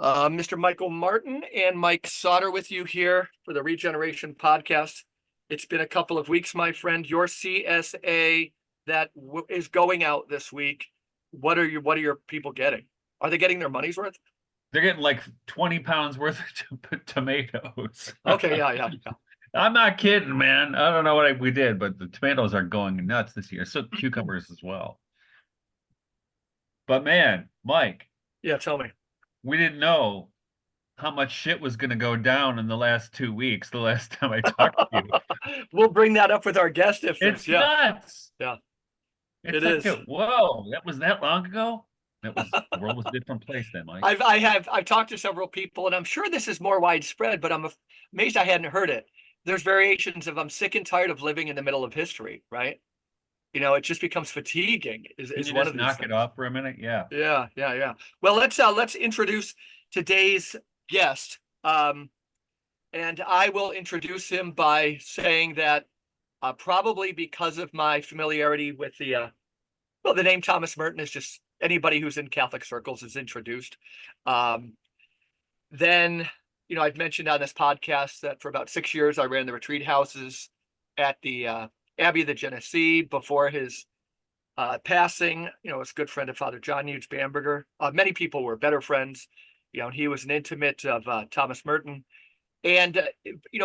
Mr. Michael Martin and Mike Sauter with you here for the Regeneration Podcast. It's been a couple of weeks, my friend. Your CSA that is going out this week. What are your people getting? Are they getting their money's worth? They're getting like 20 pounds worth of tomatoes. Okay, yeah. I'm not kidding, man. I don't know what we did, but the tomatoes are going nuts this year. So cucumbers as well. But man, Mike, Yeah, tell me. we didn't know how much shit was going to go down in the last 2 weeks, the last time I talked to you. We'll bring that up with our guest if It's yeah, nuts. yeah, It's it like, is. whoa, that was that long ago? The world was a different place then, Mike. I've talked to several people, and I'm sure this is more widespread, but I'm amazed I hadn't heard it. There's variations of I'm sick and tired of living in the middle of history, right? It just becomes fatiguing Can is you one just of these knock it things. off for a minute? Yeah. Yeah. Well, let's introduce today's guest. And I will introduce him by saying that probably because of my familiarity with the name Thomas Merton is just anybody who's in Catholic circles is introduced. Um, then, I've mentioned on this podcast that for about 6 years I ran the retreat houses at the Abbey of the Genesee before his passing. Was a good friend of Father John Hughes Bamberger. Many people were better friends. He was an intimate of Thomas Merton. And,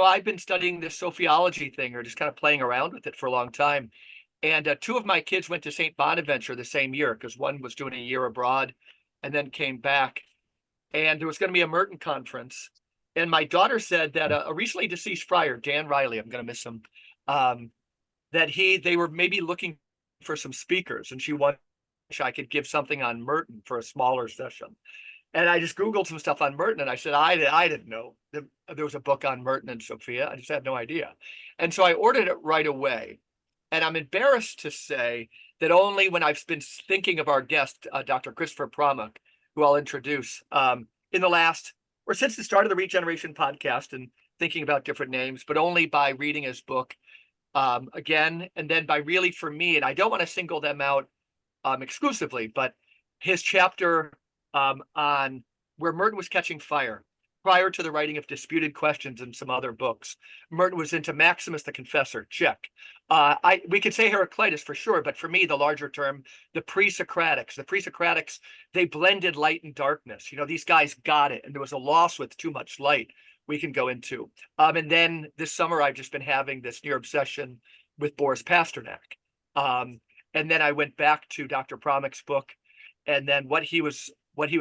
I've been studying this Sophiology thing or just kind of playing around with it for a long time. And two of my kids went to St. Bonaventure the same year because one was doing a year abroad and then came back. And there was going to be a Merton conference. And my daughter said that a recently deceased friar, Dan Riley, I'm going to miss him, that they were maybe looking for some speakers, and she wanted I could give something on Merton for a smaller session. And I just Googled some stuff on Merton, and I said, I didn't know there was a book on Merton and Sophia. I just had no idea. And so I ordered it right away. And I'm embarrassed to say that only when I've been thinking of our guest, Dr. Christopher Pramuk, who I'll introduce, in the last, or since the start of the Regeneration Podcast and thinking about different names, but only by reading his book again, and then by really, for me, and I don't want to single them out exclusively, but his chapter on where Merton was catching fire prior to the writing of Disputed Questions and some other books. Merton was into Maximus the Confessor, check. We could say Heraclitus for sure, but for me, the larger term, the pre-Socratics. The pre-Socratics, they blended light and darkness. These guys got it, and there was a loss with too much light we can go into. And then this summer, I've just been having this near obsession with Boris Pasternak. And then I went back to Dr. Pramuk's book, and then what he was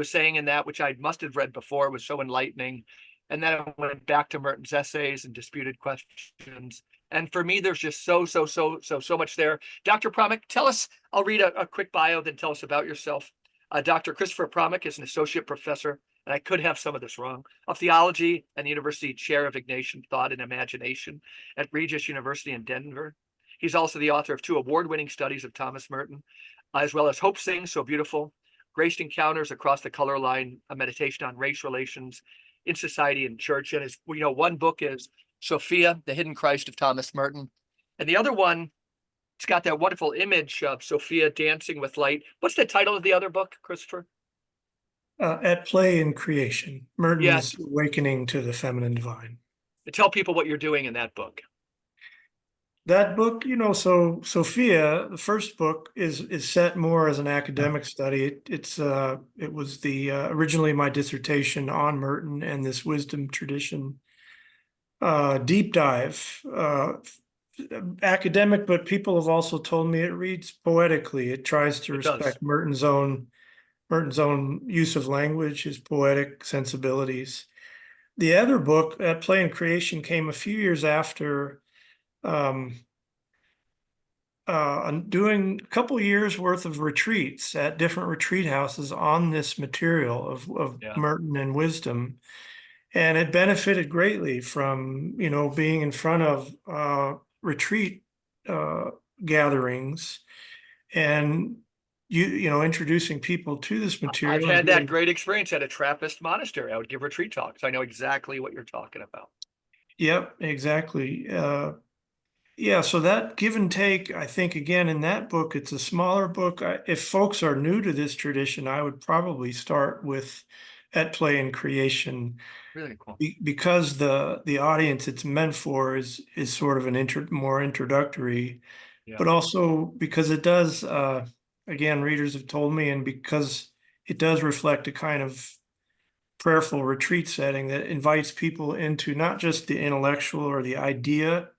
saying in that, which I must have read before, was so enlightening. And then I went back to Merton's essays and Disputed Questions. And for me, there's just so much there. Dr. Pramuk, tell us, I'll read a quick bio, then tell us about yourself. Dr. Christopher Pramuk is an associate professor, and I could have some of this wrong, of theology and the University Chair of Ignatian Thought and Imagination at Regis University in Denver. He's also the author of 2 award-winning studies of Thomas Merton, as well as Hope Sings So Beautiful, Graced Encounters Across the Color Line, a meditation on race relations in society and church. And one book is Sophia, the Hidden Christ of Thomas Merton. And the other one, it's got that wonderful image of Sophia dancing with light. What's the title of the other book, Christopher? At Play in Creation, Merton's Yeah. Awakening to the Feminine Divine. Tell people what you're doing in that book. That book, so Sophia, the first book, is set more as an academic study. It was originally my dissertation on Merton and this wisdom tradition deep dive. Academic, but people have also told me it reads poetically. It tries to respect Merton's own use of language, his poetic sensibilities. The other book, At Play in Creation, came a few years after doing a couple years worth of retreats at different retreat houses on this material of Merton and wisdom. And it benefited greatly from, being in front of retreat gatherings and introducing people to this material. I've had that great experience at a Trappist monastery. I would give retreat talks. I know exactly what you're talking about. Yep, exactly. So that give and take, I think, again, in that book, it's a smaller book. If folks are new to this tradition, I would probably start with at play in creation. Really cool. Because the audience it's meant for is sort of an more introductory, Yeah. but also because it does, again, readers have told me, and because it does reflect a kind of prayerful retreat setting that invites people into not just the intellectual or the idea,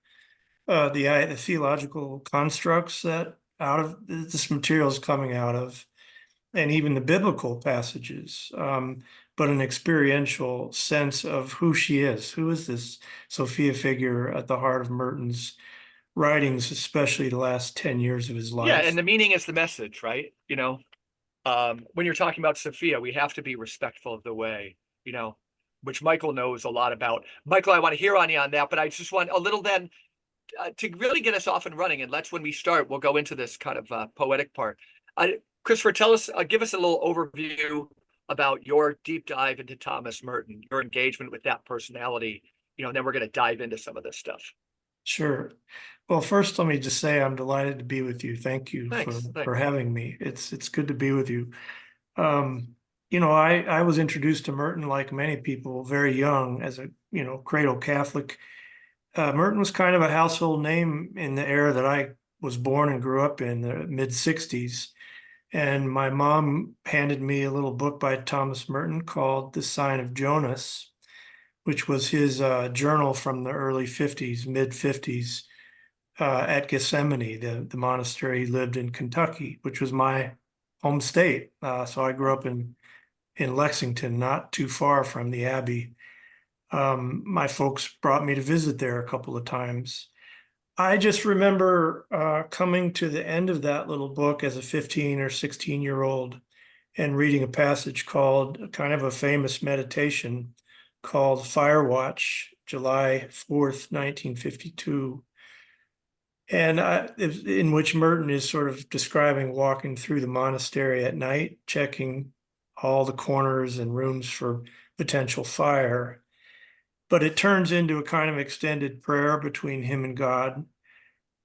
the theological constructs that out of this material is coming out of, and even the biblical passages, but an experiential sense of who she is. Who is this Sophia figure at the heart of Merton's writings, especially the last 10 years of his Yeah, life? and the meaning is the message, right? When you're talking about Sophia, we have to be respectful of the way, which Michael knows a lot about. Michael, I want to hear on you on that, but I just want a little then to really get us off and running. And let's, when we start, we'll go into this kind of poetic part. Christopher, give us a little overview about your deep dive into Thomas Merton, your engagement with that personality, and then we're going to dive into some of this stuff. Sure. Well, first, let me just say I'm delighted to be with you. Thank you Thanks. for having me. It's good to be with you. I was introduced to Merton like many people very young as a, cradle Catholic. Merton was kind of a household name in the era that I was born and grew up in, the mid 60s. And my mom handed me a little book by Thomas Merton called The Sign of Jonas, which was his journal from the early 50s, mid 50s, at Gethsemane, the monastery he lived in Kentucky, which was my home state. So I grew up in Lexington, not too far from the Abbey. My folks brought me to visit there a couple of times. I just remember coming to the end of that little book as a 15 or 16-year-old and reading a passage called, kind of a famous meditation called Firewatch, July 4th, 1952. And in which Merton is sort of describing walking through the monastery at night, checking all the corners and rooms for potential fire. But it turns into a kind of extended prayer between him and God,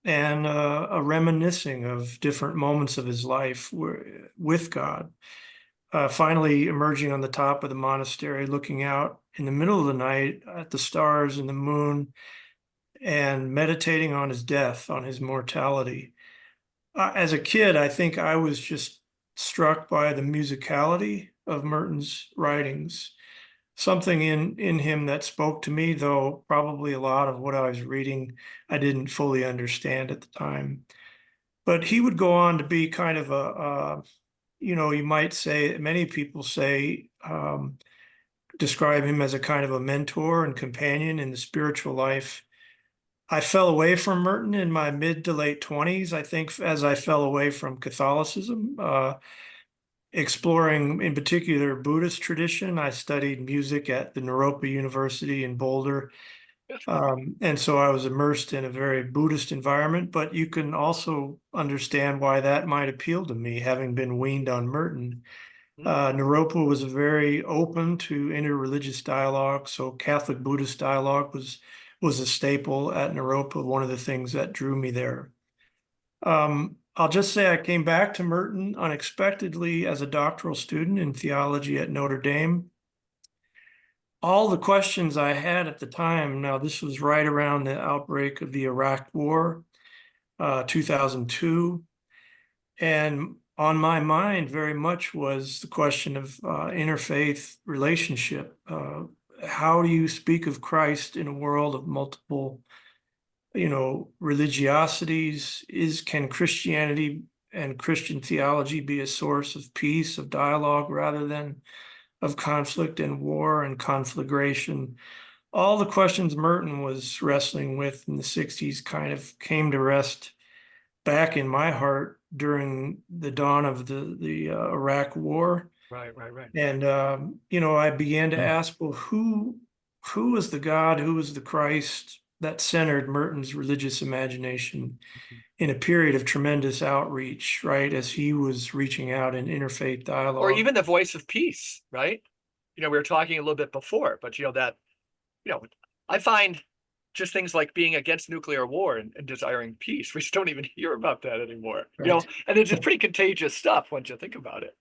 and a reminiscing of different moments of his life with God. Finally emerging on the top of the monastery, looking out in the middle of the night at the stars and the moon, and meditating on his death, on his mortality. As a kid, I think I was just struck by the musicality of Merton's writings. Something in him that spoke to me, though probably a lot of what I was reading I didn't fully understand at the time. But he would go on to be kind of you might say, many people say, describe him as a kind of a mentor and companion in the spiritual life. I fell away from Merton in my mid to late 20s, I think, as I fell away from Catholicism. Exploring, in particular, Buddhist tradition. I studied music at the Naropa University in Boulder. And so I was immersed in a very Buddhist environment, but you can also understand why that might appeal to me, having been weaned on Merton. Naropa was very open to interreligious dialogue, so Catholic Buddhist dialogue was a staple at Naropa, one of the things that drew me there. I'll just say I came back to Merton unexpectedly as a doctoral student in theology at Notre Dame. All the questions I had at the time, now this was right around the outbreak of the Iraq War, 2002, and on my mind very much was the question of interfaith relationship. How do you speak of Christ in a world of multiple religiosities? Can Christianity and Christian theology be a source of peace, of dialogue, rather than of conflict and war and conflagration? All the questions Merton was wrestling with in the 60s kind of came to rest back in my heart during the dawn of the Iraq War. Right. And, I began to ask, well, who was the God, who was the Christ that centered Merton's religious imagination in a period of tremendous outreach, right? As he was reaching out in interfaith dialogue. Or even the voice of peace, right? We were talking a little bit before, but I find just things like being against nuclear war and desiring peace, we just don't even hear about that anymore. Right. And it's just pretty contagious stuff once you think about it.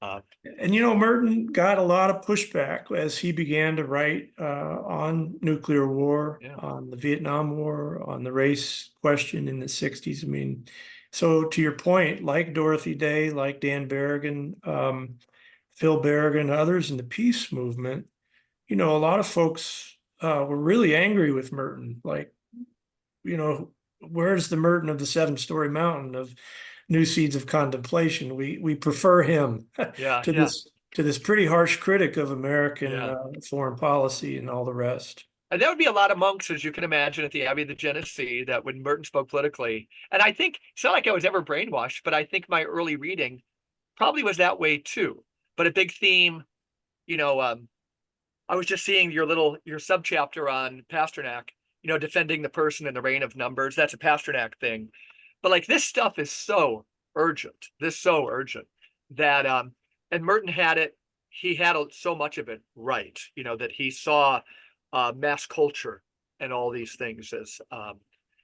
And Merton got a lot of pushback as he began to write on nuclear war, Yeah. on the Vietnam War, on the race question in the 60s. I mean, so to your point, like Dorothy Day, like Dan Berrigan, Phil Berrigan, others in the peace movement, a lot of folks were really angry with Merton. Like, where's the Merton of the 7-story mountain of New Seeds of Contemplation? We prefer him Yeah, to yeah, this pretty harsh critic of American yeah. foreign policy and all the rest. And there would be a lot of monks, as you can imagine, at the Abbey of the Genesee that when Merton spoke politically. And I think it's not like I was ever brainwashed, but I think my early reading probably was that way too. But a big theme, I was just seeing your subchapter on Pasternak, defending the person in the reign of numbers. That's a Pasternak thing. But like this stuff is so urgent, that and Merton had it, he had so much of it right, that he saw mass culture and all these things as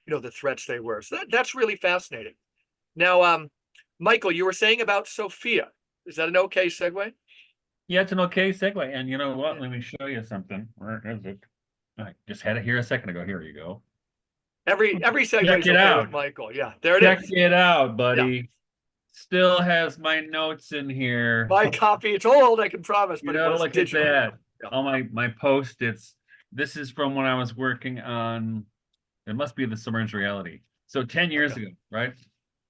the threats they were. So that's really fascinating. Now, Michael, you were saying about Sophia. Is that an okay segue? Yeah, it's an okay segue. And you know what? Let me show you something. Where is it? I just had it here a second ago. Here you go. Every segue Check is it okay out. with Michael. Yeah, there it Check is. it out, buddy. Still has my notes in here. My copy, it's old, I can promise, but it was Look digital. at that. Yeah. All my post-its. This is from when I was working on, it must be the Submerged Reality. So 10 years ago, right?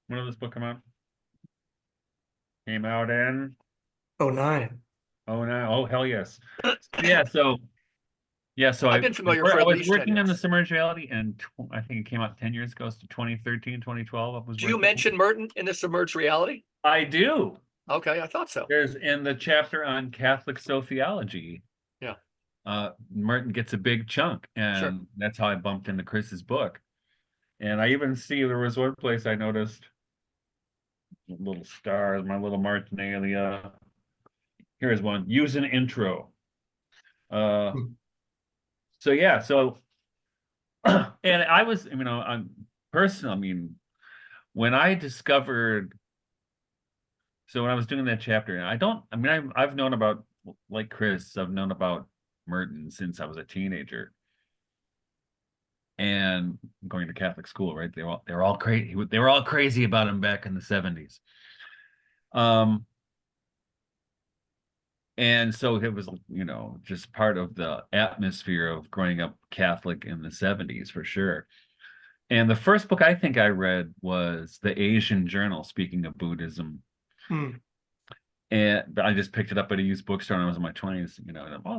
When did this book come out? Came out in 09. Oh no! Oh hell yes! So I've been familiar for I at was least 10 working on the years. Submerged Reality, and I think it came out 10 years ago, so 2013, 2012. I was Do you working. mention Merton in the Submerged Reality? I do. Okay, I thought so. There's in the chapter on Catholic Sophiology. Yeah. Merton gets a big chunk, and Sure. that's how I bumped into Chris's book. And I even see there was one place I noticed little stars, my little marginalia. Here's one. Use an intro. So yeah, and I was, I'm personal. I mean, when I discovered, so when I was doing that chapter, I've known about, like Chris, I've known about Merton since I was a teenager, and going to Catholic school, right? They were all crazy. They were all crazy about him back in the 70s. And so it was, just part of the atmosphere of growing up Catholic in the 70s for sure. And the first book I think I read was The Asian Journal, speaking of Buddhism. And I just picked it up at a used bookstore when I was in my 20s, and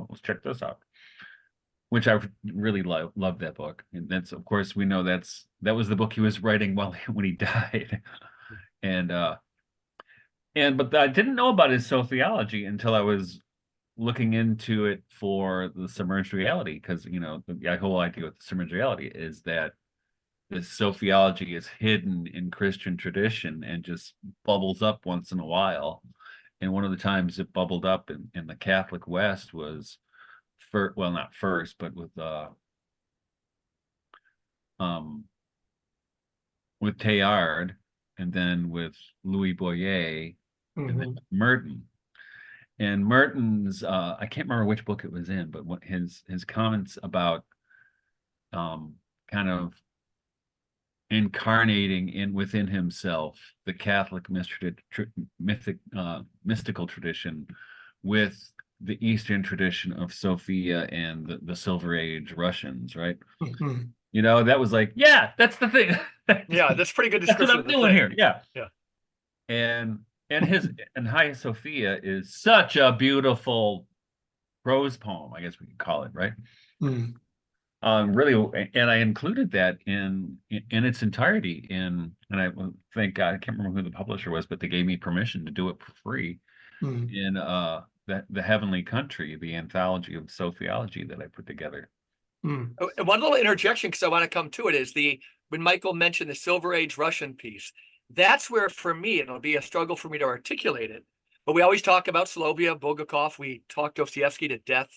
let's check this out. Which I really love that book. And that's, of course, we know that was the book he was writing when he died. But I didn't know about his Sophiology until I was looking into it for the Submerged Reality, because the whole idea with the Submerged Reality is that this Sophiology is hidden in Christian tradition and just bubbles up once in a while. And one of the times it bubbled up in the Catholic West was not first, but with Teilhard, and then with Louis Boyer, and then Merton. And Merton's, I can't remember which book it was in, but what his comments about kind of incarnating within himself the Catholic mystical tradition with the Eastern tradition of Sophia and the Silver Age Russians, right? That was like, yeah, that's the thing. Yeah, that's pretty good description. That's what I'm doing here. Yeah. Yeah. And Hagia Sophia is such a beautiful prose poem, I guess we could call it, right? Really, and I included that in its entirety and I thank God, I can't remember who the publisher was, but they gave me permission to do it for free in the Heavenly Country, the anthology of Sophiology that I put together. And one little interjection, because I want to come to it, is when Michael mentioned the Silver Age Russian piece, that's where, for me, it'll be a struggle for me to articulate it. But we always talk about Soloviev, Bulgakov. We talk Dostoevsky to death.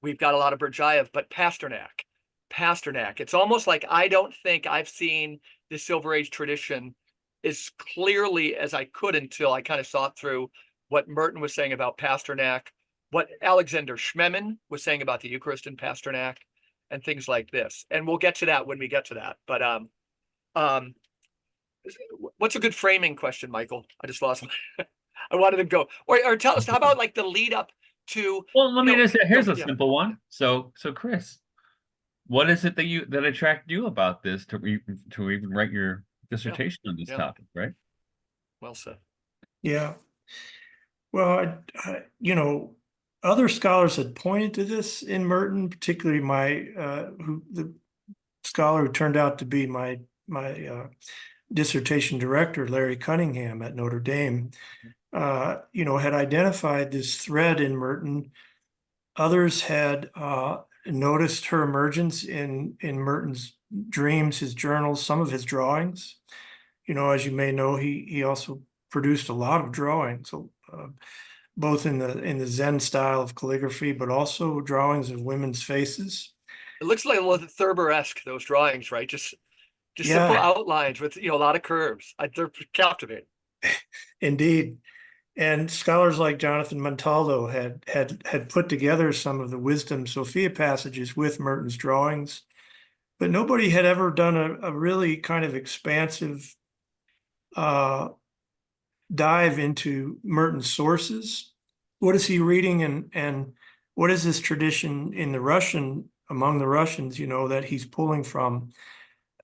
We've got a lot of Berdyaev, but Pasternak. It's almost like I don't think I've seen the Silver Age tradition as clearly as I could until I kind of saw it through what Merton was saying about Pasternak, what Alexander Schmemann was saying about the Eucharist in Pasternak, and things like this. And we'll get to that when we get to that. But what's a good framing question, Michael? I just lost my, I wanted to go. Or tell us, how about like the lead up to, Well, let me just say, here's a yeah. simple one. So Chris, what is it that attracted you about this to even write your dissertation on this topic, right? Well said. Yeah. Well, other scholars had pointed to this in Merton, particularly the scholar who turned out to be my dissertation director, Larry Cunningham at Notre Dame, had identified this thread in Merton. Others had noticed her emergence in Merton's dreams, his journals, some of his drawings. As you may know, he also produced a lot of drawings, both in the Zen style of calligraphy, but also drawings of women's faces. It looks like a little Thurber-esque, those drawings, right? Just Yeah. simple outlines with a lot of curves. They're captivating. Indeed. And scholars like Jonathan Montaldo had put together some of the Wisdom Sophia passages with Merton's drawings, but nobody had ever done a really kind of expansive dive into Merton's sources. What is he reading, and what is this tradition in among the Russians, that he's pulling from?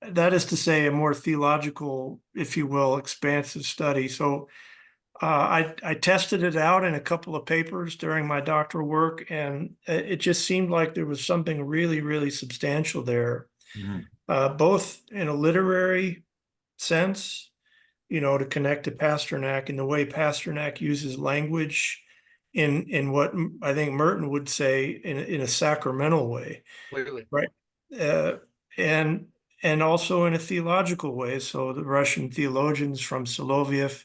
That is to say, a more theological, if you will, expansive study. So I tested it out in a couple of papers during my doctoral work, and it just seemed like there was something really, really substantial there, both in a literary sense, to connect to Pasternak in the way Pasternak uses language in what I think Merton would say in a sacramental way, Clearly. right? And also in a theological way. So the Russian theologians from Soloviev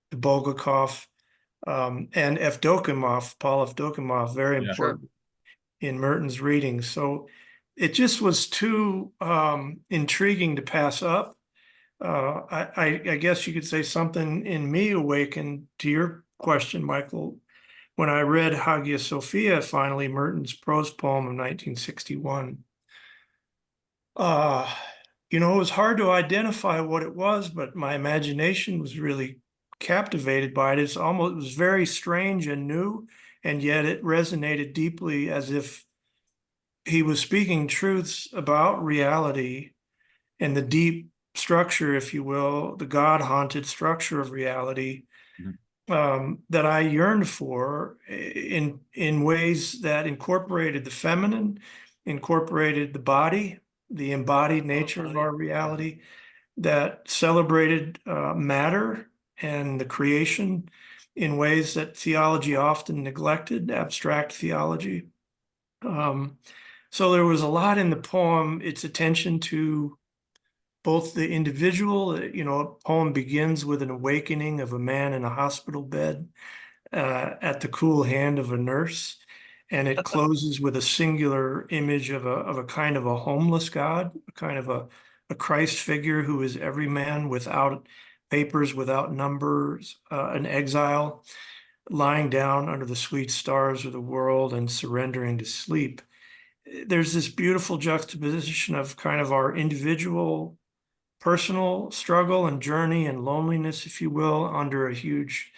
to Bulgakov, and Paul Evdokimov, very important in Merton's readings. So it just was too intriguing to pass up. I guess you could say something in me awakened to your question, Michael, when I read Hagia Sophia, finally, Merton's prose poem of 1961. It was hard to identify what it was, but my imagination was really captivated by it. It was very strange and new, and yet it resonated deeply, as if he was speaking truths about reality and the deep structure, if you will, the God-haunted structure of reality, that I yearned for in ways that incorporated the feminine, incorporated the body, the embodied nature of our reality, that celebrated matter and the creation in ways that theology often neglected, abstract theology. So there was a lot in the poem, its attention to both the individual, a poem begins with an awakening of a man in a hospital bed at the cool hand of a nurse, and it closes with a singular image of a kind of a homeless God, a kind of a Christ figure who is every man, without papers, without numbers, an exile, lying down under the sweet stars of the world and surrendering to sleep. There's this beautiful juxtaposition of kind of our individual personal struggle and journey and loneliness, if you will, under a huge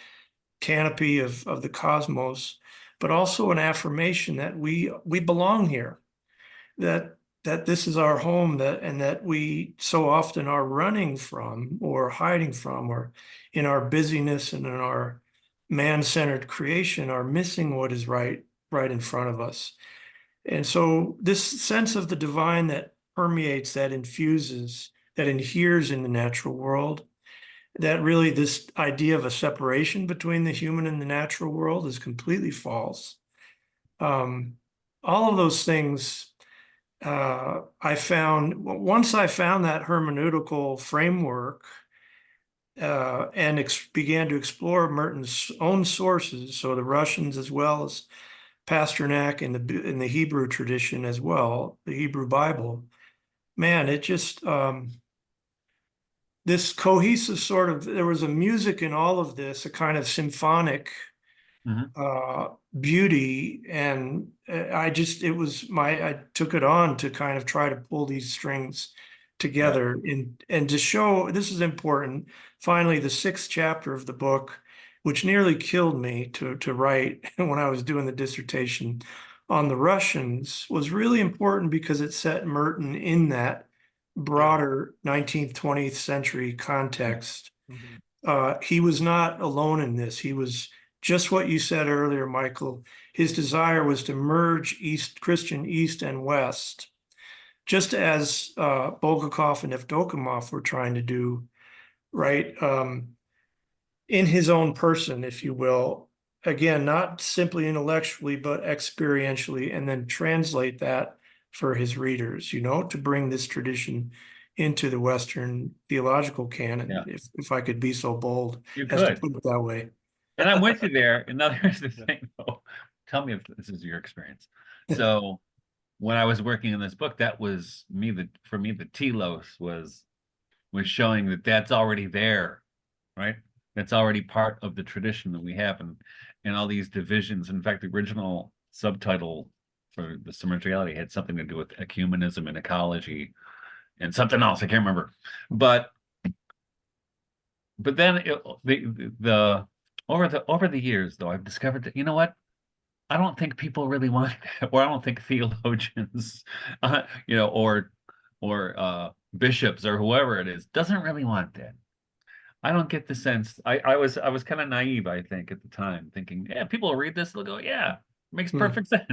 canopy of the cosmos, but also an affirmation that we belong here, that this is our home, and that we so often are running from or hiding from, or in our busyness and in our man-centered creation are missing what is right in front of us. And so this sense of the divine that permeates, that infuses, that inheres in the natural world, that really this idea of a separation between the human and the natural world is completely false. All of those things I found, once I found that hermeneutical framework and began to explore Merton's own sources, so the Russians as well as Pasternak in the Hebrew tradition as well, the Hebrew Bible, man, it just this cohesive sort of, there was a music in all of this, a kind of symphonic beauty, and I took it on to kind of try to pull these strings together and to show, this is important. Finally, the 6th chapter of the book, which nearly killed me to write when I was doing the dissertation on the Russians, was really important because it set Merton in that broader 19th, 20th century context. He was not alone in this. He was just what you said earlier, Michael. His desire was to merge Christian East and West, just as Bulgakov and Evdokimov were trying to do, right? In his own person, if you will. Again, not simply intellectually, but experientially, and then translate that for his readers, to bring this tradition into the Western theological canon, if I could be so bold as to put it that way. And I'm with you there. And now here's the thing, though. Tell me if this is your experience. So when I was working on this book, that was for me, the telos was showing that that's already there, right? That's already part of the tradition that we have, and all these divisions. In fact, the original subtitle for the Submerged Reality had something to do with ecumenism and ecology and something else. I can't remember. But then over the years, though, I've discovered that, you know what? I don't think people really want that, or I don't think theologians, or bishops or whoever it is, doesn't really want that. I don't get the sense. I was kind of naive, I think, at the time, thinking, yeah, people will read this, they'll go, yeah, makes perfect sense.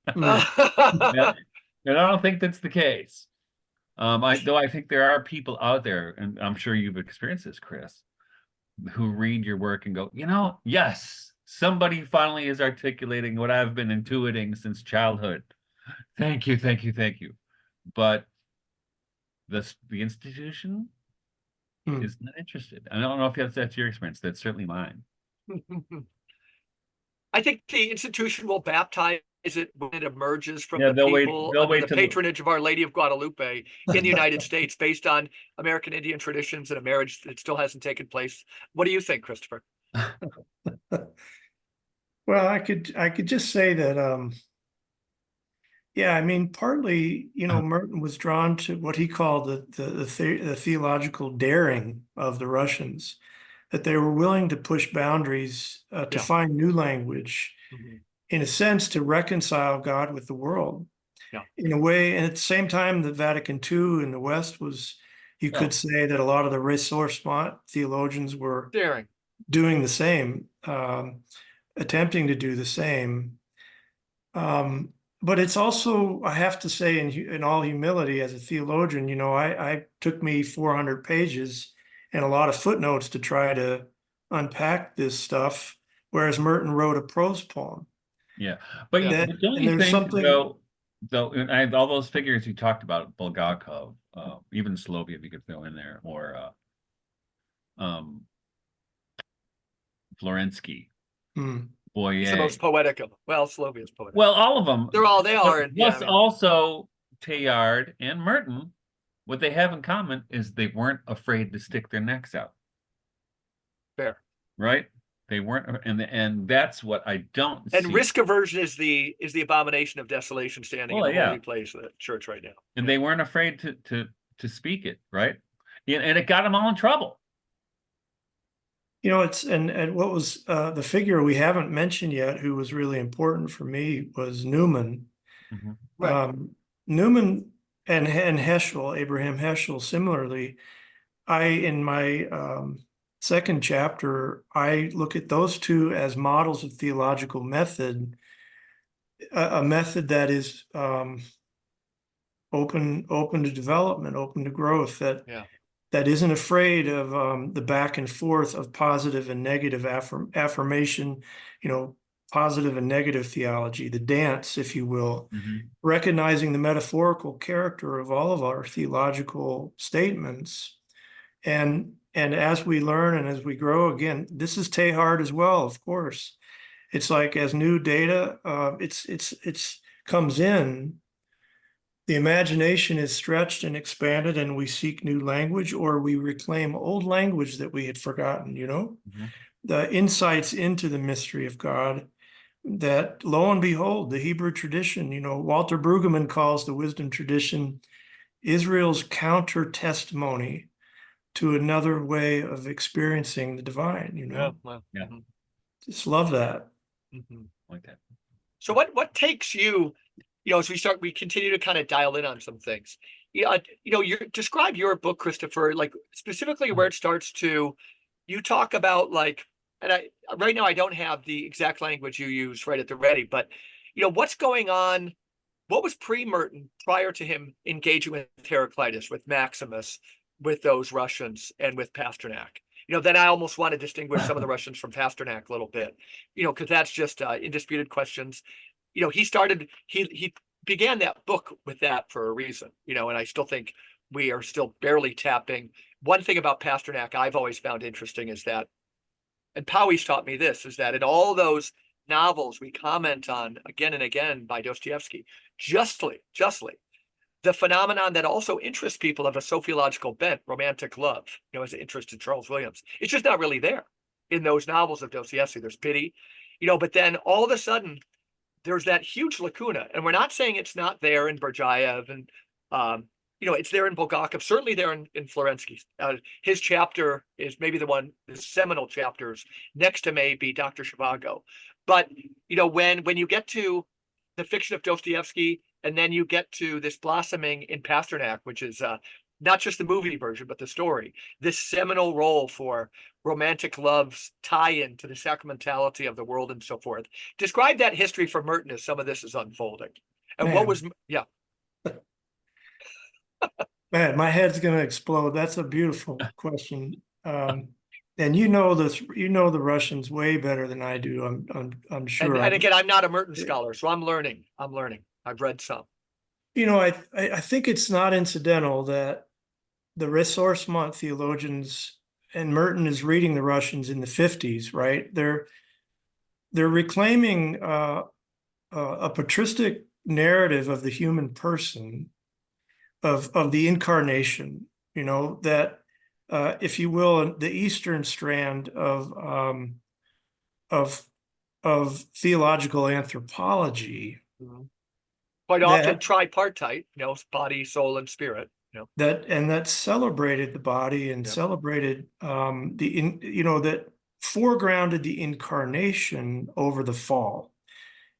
And I don't think that's the case. Though I think there are people out there, and I'm sure you've experienced this, Chris, who read your work and go, yes, somebody finally is articulating what I've been intuiting since childhood. Thank you, thank you, thank you. But the institution is not interested. I don't know if that's your experience. That's certainly mine. I think the institution will baptize it when it emerges from Yeah, the people they'll under wait the till patronage of Our Lady of Guadalupe in the United States, based on American Indian traditions and a marriage that still hasn't taken place. What do you think, Christopher? Well, I could just say that, yeah, I mean, partly, Merton was drawn to what he called the theological daring of the Russians, that they were willing to push boundaries to find new language, in a sense, to reconcile God with the world. In a way, and at the same time, the Vatican II in the West was, you could say that a lot of the ressourcement theologians were doing the same, attempting to do the same. But it's also, I have to say, in all humility, as a theologian, I took me 400 pages and a lot of footnotes to try to unpack this stuff, whereas Merton wrote a prose poem. Yeah, but don't you think, something, though, all those figures you talked about, Bulgakov, even Sophia, if you could throw in there, or Florensky, Boyer. It's the most poetic of, well, Sophia's poetic. Well, all of them. They are. Plus, also Teilhard and Merton, what they have in common is they weren't afraid to stick their necks out. Fair. Right? They weren't, and that's what I don't see. And risk aversion is the abomination of desolation standing in the holy place of the church right now. And they weren't afraid to speak it, right? And it got them all in trouble. It's and what was the figure we haven't mentioned yet, who was really important for me, was Newman. Newman and Heschel, Abraham Heschel, similarly. In my second chapter, I look at those two as models of theological method, a method that is open to development, open to growth, that isn't afraid of the back and forth of positive and negative affirmation, positive and negative theology, the dance, if you will, recognizing the metaphorical character of all of our theological statements. And as we learn and as we grow, again, this is Teilhard as well, of course. It's like, as new data, it's comes in, the imagination is stretched and expanded, and we seek new language, or we reclaim old language that we had forgotten, the insights into the mystery of God, that lo and behold, the Hebrew tradition, Walter Brueggemann calls the wisdom tradition Israel's counter testimony to another way of experiencing the divine, Yeah, well, Yeah. mhm, Just love that. mhm. Like that. So what takes you, as we continue to kind of dial in on some things. You describe your book, Christopher, like specifically where it starts to, you talk about like, and I right now I don't have the exact language you use right at the ready, but what's going on, what was pre-Merton prior to him engaging with Heraclitus, with Maximus, with those Russians, and with Pasternak? Then I almost want to distinguish some of the Russians from Pasternak a little bit, because that's just indisputed questions. He began that book with that for a reason, and I still think we are still barely tapping. One thing about Pasternak I've always found interesting is that, and Powys taught me this, is that in all those novels we comment on again and again by Dostoevsky, justly, the phenomenon that also interests people of a sophiological bent, romantic love, as an interest in Charles Williams, it's just not really there in those novels of Dostoevsky. There's pity, but then all of a sudden there's that huge lacuna, and we're not saying it's not there in Berjaev, and it's there in Bulgakov, certainly there in Florensky. His chapter is maybe the seminal chapters next to maybe Dr. Zhivago. But when you get to the fiction of Dostoevsky, and then you get to this blossoming in Pasternak, which is not just the movie version, but the story, this seminal role for romantic love's tie-in to the sacramentality of the world and so forth. Describe that history for Merton as some of this is unfolding. And Man. what was, yeah. Man, my head's gonna explode. That's a beautiful question. And the Russians way better than I do. I'm sure. And again, I'm not a Merton scholar, so I'm learning. I've read some. I think it's not incidental that the Ressourcement theologians, and Merton is reading the Russians in the 50s, right? They're reclaiming a patristic narrative of the human person, of the incarnation, that if you will, the Eastern strand of theological anthropology. Mm-hmm. Quite often tripartite, body, soul, and spirit. That celebrated the body and celebrated that foregrounded the incarnation over the fall,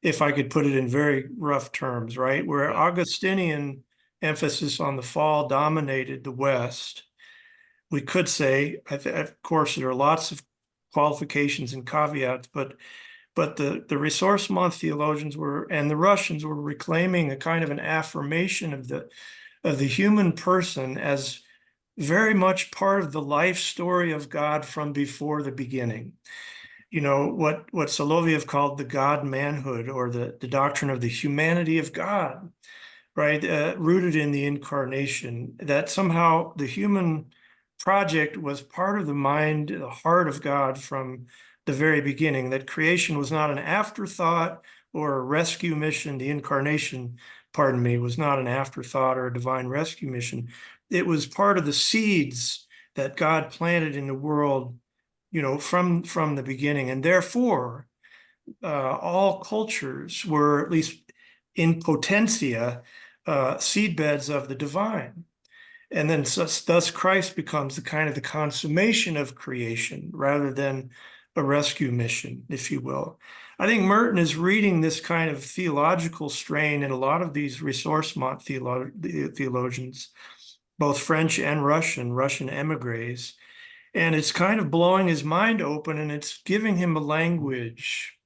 if I could put it in very rough terms, right? Where Augustinian emphasis on the fall dominated the West, we could say, of course, there are lots of qualifications and caveats, but the Ressourcement theologians and the Russians were reclaiming a kind of an affirmation of the human person as very much part of the life story of God from before the beginning. What Soloviev called the God manhood, or the doctrine of the humanity of God, right? Rooted in the incarnation, that somehow the human project was part of the mind, the heart of God from the very beginning, that creation was not an afterthought or a rescue mission. The incarnation, pardon me, was not an afterthought or a divine rescue mission. It was part of the seeds that God planted in the world, from the beginning. And therefore, all cultures were, at least in potentia, seedbeds of the divine. And then thus Christ becomes the consummation of creation rather than a rescue mission, if you will. I think Merton is reading this kind of theological strain in a lot of these Ressourcement theologians, both French and Russian emigres. And it's kind of blowing his mind open, and it's giving him a language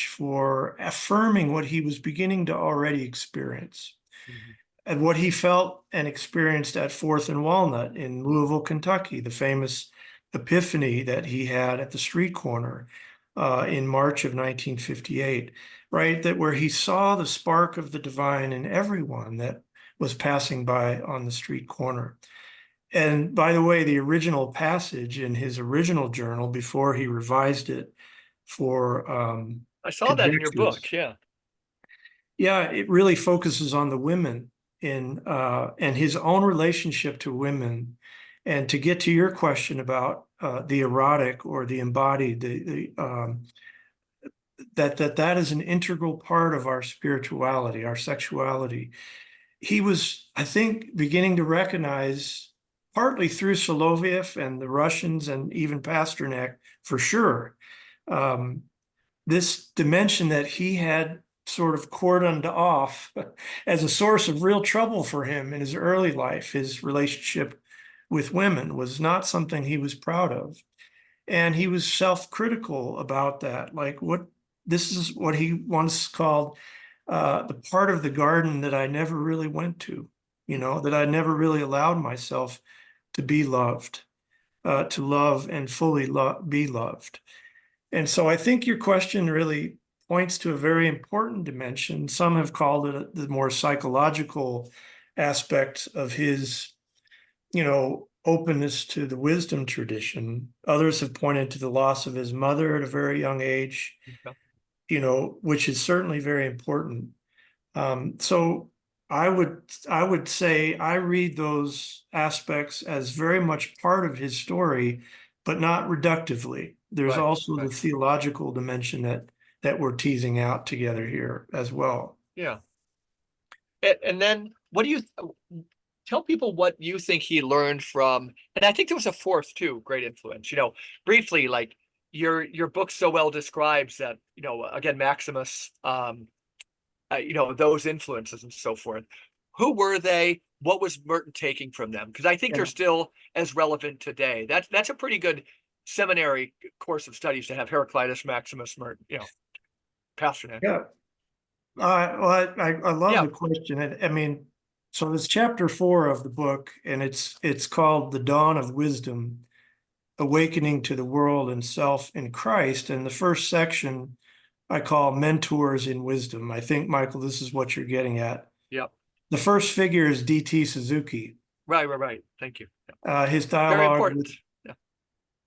for affirming what he was beginning to already experience. Mm-hmm. And what he felt and experienced at Fourth and Walnut in Louisville, Kentucky, the famous epiphany that he had at the street corner in March of 1958, right? That where he saw the spark of the divine in everyone that was passing by on the street corner. And by the way, the original passage in his original journal, before he revised it for I saw that in your book, yeah. Yeah, it really focuses on the women and his own relationship to women. And to get to your question about the erotic or the embodied, that is an integral part of our spirituality, our sexuality. He was, I think, beginning to recognize, partly through Soloviev and the Russians and even Pasternak, for sure, this dimension that he had sort of cordoned off as a source of real trouble for him in his early life. His relationship with women was not something he was proud of. And he was self-critical about that. Like, this is what he once called the part of the garden that I never really went to, that I never really allowed myself to be loved, to love and fully be loved. And so I think your question really points to a very important dimension. Some have called it the more psychological aspect of his, openness to the wisdom tradition. Others have pointed to the loss of his mother at a very young age, which is certainly very important. So I would say I read those aspects as very much part of his story, but not reductively. There's also the theological dimension that we're teasing out together here as well. Yeah. And then what do you tell people what you think he learned from? And I think there was a fourth too, great influence. Briefly, like your book so well describes that. Again, Maximus. Those influences and so forth. Who were they? What was Merton taking from them? Because I think they're still as relevant today. That's a pretty good seminary course of studies to have Heraclitus, Maximus, Merton, Pasternak. Yeah. Well, I love the question. I mean, so it's chapter 4 of the book, and it's called The Dawn of Wisdom, Awakening to the World and Self in Christ. And the first section I call Mentors in Wisdom. I think, Michael, this is what you're getting at. Yep. The first figure is D.T. Suzuki. Right. Thank you. His dialogue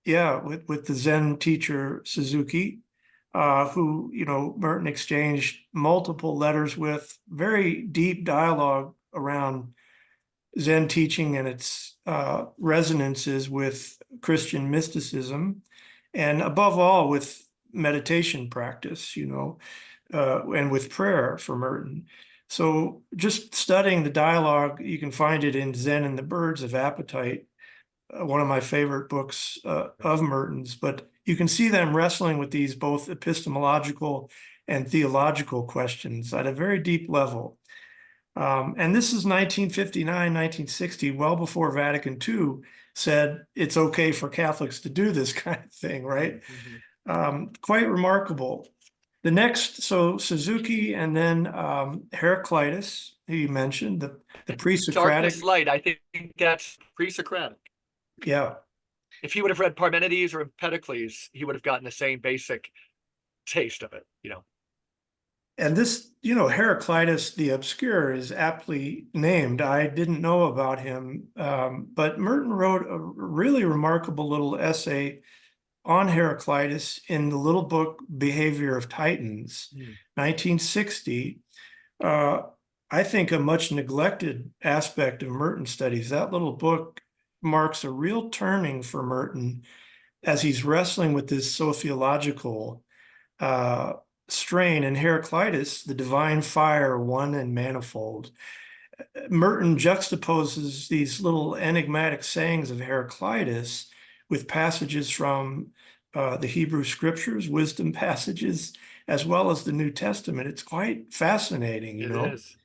with the Zen teacher Suzuki, who, Merton exchanged multiple letters with, very deep dialogue around Zen teaching and its resonances with Christian mysticism, and above all with meditation practice, and with prayer for Merton. So just studying the dialogue, you can find it in Zen and the Birds of Appetite, one of my favorite books of Merton's, but you can see them wrestling with these both epistemological and theological questions at a very deep level. And this is 1959, 1960, well before Vatican II said it's okay for Catholics to do this kind of thing, right? Mm-hmm. Quite remarkable. The next, so Suzuki, and then Heraclitus, who you mentioned, the pre-Socratic. Darkness, light, I think that's pre-Socratic. Yeah. If he would have read Parmenides or Empedocles, he would have gotten the same basic taste of it, And this, Heraclitus the Obscure is aptly named. I didn't know about him, but Merton wrote a really remarkable little essay on Heraclitus in the little book Behavior of Titans, 1960. I think a much neglected aspect of Merton studies. That little book marks a real turning for Merton as he's wrestling with this sophiological strain. And Heraclitus, the divine fire, one and manifold. Merton juxtaposes these little enigmatic sayings of Heraclitus with passages from the Hebrew scriptures, wisdom passages, as well as the New Testament. It's quite fascinating, It is.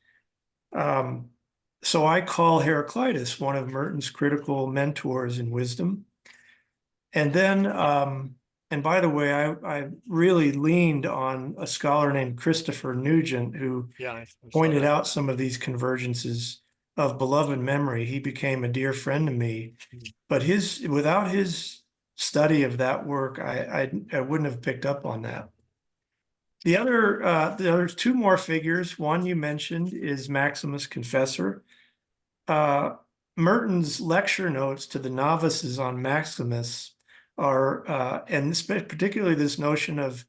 So I call Heraclitus one of Merton's critical mentors in wisdom. And then, and by the way, I really leaned on a scholar named Christopher Nugent, who pointed out some of these convergences of beloved memory. He became a dear friend to me, but without his study of that work, I wouldn't have picked up on that. There's two more figures. One you mentioned is Maximus Confessor. Merton's lecture notes to the novices on Maximus are, and particularly this notion of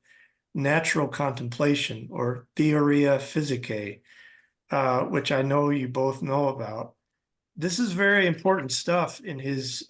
natural contemplation, or theoria physicae, which I know you both know about. This is very important stuff in his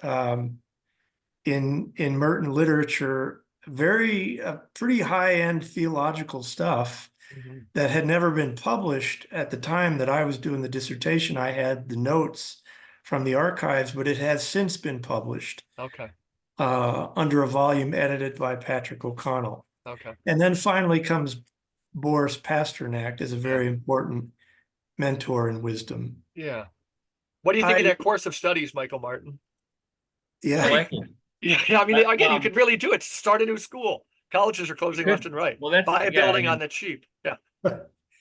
in Merton literature, pretty high-end theological stuff Mhm. that had never been published at the time that I was doing the dissertation. I had the notes from the archives, but it has since been published Okay. under a volume edited by Patrick O'Connell. Okay. And then finally comes Boris Pasternak as a very important mentor in wisdom. Yeah. What do you think of I that course of studies, Michael Martin? yeah, I like it. Yeah, I mean, again, you could really do it. Start a new school. Colleges are closing left and right. Well, that's Buy a yeah. I building on mean, the cheap. Yeah.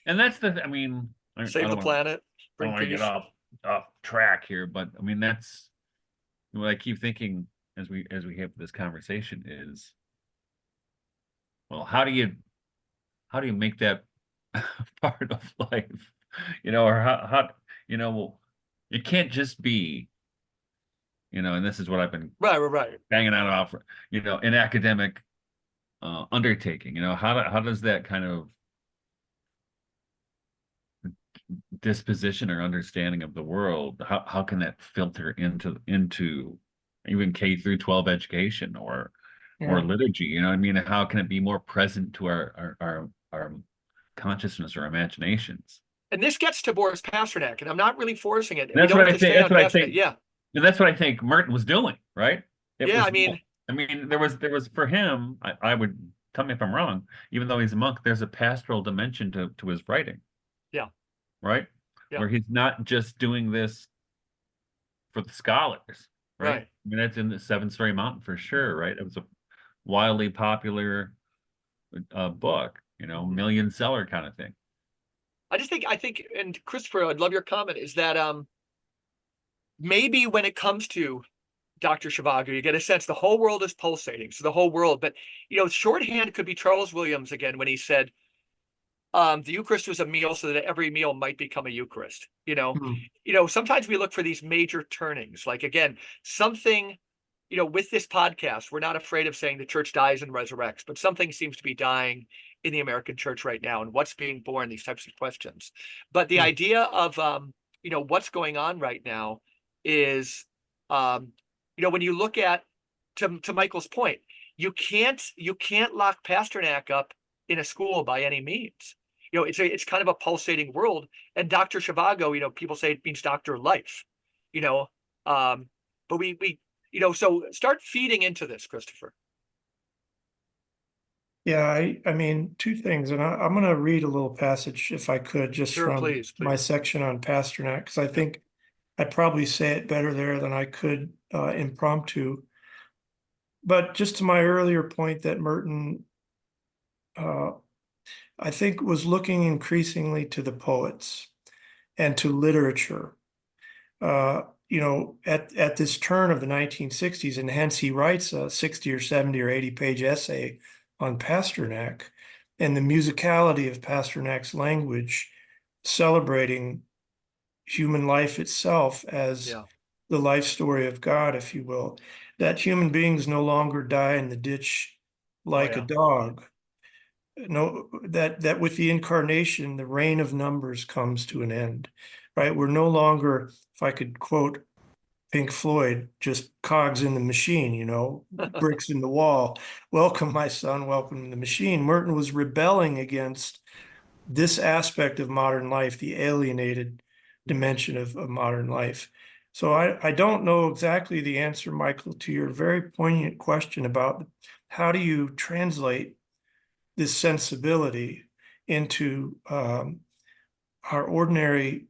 and that's the. I mean, I Save the don't want planet. I Bring don't want to peace. get off track here, but I mean that's what I keep thinking as we have this conversation is, well, how do you make that part of life, or how well, it can't just be, and this is what I've been Right. banging out off, an academic undertaking. How does that kind of disposition or understanding of the world, how can that filter into even K through 12 education or yeah. liturgy? I mean, how can it be more present to our consciousness or imaginations? And this gets to Boris Pasternak, and I'm not really forcing it. We That's don't what have I to think. stay That's on what I Pasternak. think. Yeah. And that's what I think Merton was doing, right? It Yeah. was. I mean, There was for him. I would, tell me if I'm wrong. Even though he's a monk, there's a pastoral dimension to his writing. Yeah. Right. Yeah. Where he's not just doing this for the scholars, right? Right. I mean, that's in the Seven Story Mountain for sure, right? It was a wildly popular book, Mhm. million seller kind of thing. I think, and Christopher, I'd love your comment, is that maybe when it comes to Dr. Zhivago, you get a sense the whole world is pulsating. So the whole world, but shorthand could be Charles Williams again when he said, the Eucharist was a meal so that every meal might become a Eucharist. Hmm. Sometimes we look for these major turnings, like again, something, with this podcast, we're not afraid of saying the church dies and resurrects, but something seems to be dying in the American church right now, and what's being born, these types of questions. But the Hmm. idea of, what's going on right now is, when you look at, to Michael's point, you can't lock Pasternak up in a school by any means. It's kind of a pulsating world. And Dr. Zhivago, people say it means doctor of life, you know, but so start feeding into this, Christopher. Yeah, I mean, two things, and I'm going to read a little passage, if I could, just Sure, from please. my section on Pasternak, because I Yeah. think I'd probably say it better there than I could impromptu. But just to my earlier point that Merton, I think, was looking increasingly to the poets and to literature. At this turn of the 1960s, and hence he writes a 60 or 70 or 80-page essay on Pasternak and the musicality of Pasternak's language, celebrating human life itself as Yeah. the life story of God, if you will, that human beings no longer die in the ditch like a Yeah. dog. No, that with the incarnation, the reign of numbers comes to an end, right? We're no longer, if I could quote Pink Floyd, just cogs in the machine, bricks in the wall. Welcome, my son, welcome to the machine. Merton was rebelling against this aspect of modern life, the alienated dimension of modern life. So I don't know exactly the answer, Michael, to your very poignant question about how do you translate this sensibility into our ordinary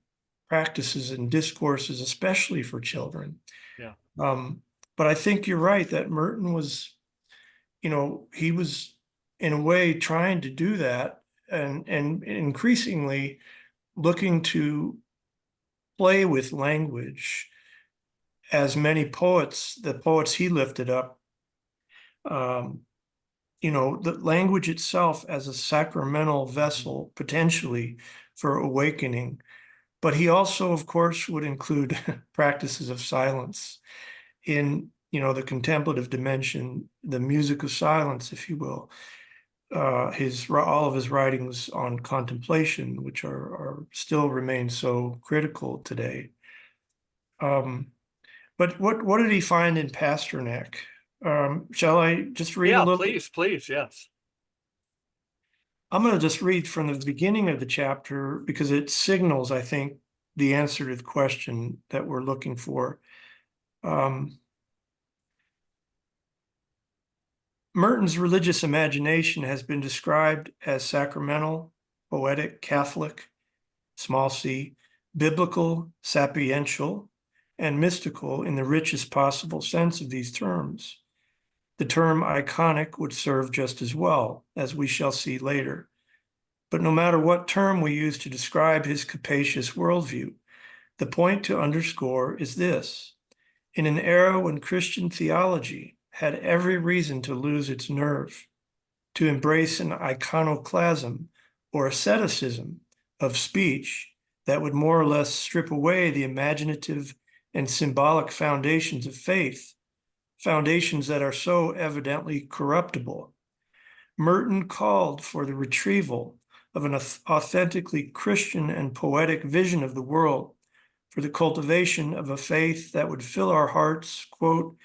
practices and discourses, especially for children. Yeah. But I think you're right that Merton was, he was in a way trying to do that and increasingly looking to play with language, as many poets, the poets he lifted up, the language itself as a sacramental vessel potentially for awakening. But he also, of course, would include practices of silence in, the contemplative dimension, the music of silence, if you will. All of his writings on contemplation, which are still remain so critical today. But what did he find in Pasternak? Shall I just read a Yeah, little? please, yes. I'm going to just read from the beginning of the chapter because it signals, I think, the answer to the question that we're looking for. Merton's religious imagination has been described as sacramental, poetic, Catholic, small c, biblical, sapiential, and mystical in the richest possible sense of these terms. The term iconic would serve just as well, as we shall see later. But no matter what term we use to describe his capacious worldview, the point to underscore is this. In an era when Christian theology had every reason to lose its nerve, to embrace an iconoclasm or asceticism of speech that would more or less strip away the imaginative and symbolic foundations of faith, foundations that are so evidently corruptible. Merton called for the retrieval of an authentically Christian and poetic vision of the world, for the cultivation of a faith that would fill our hearts, quote,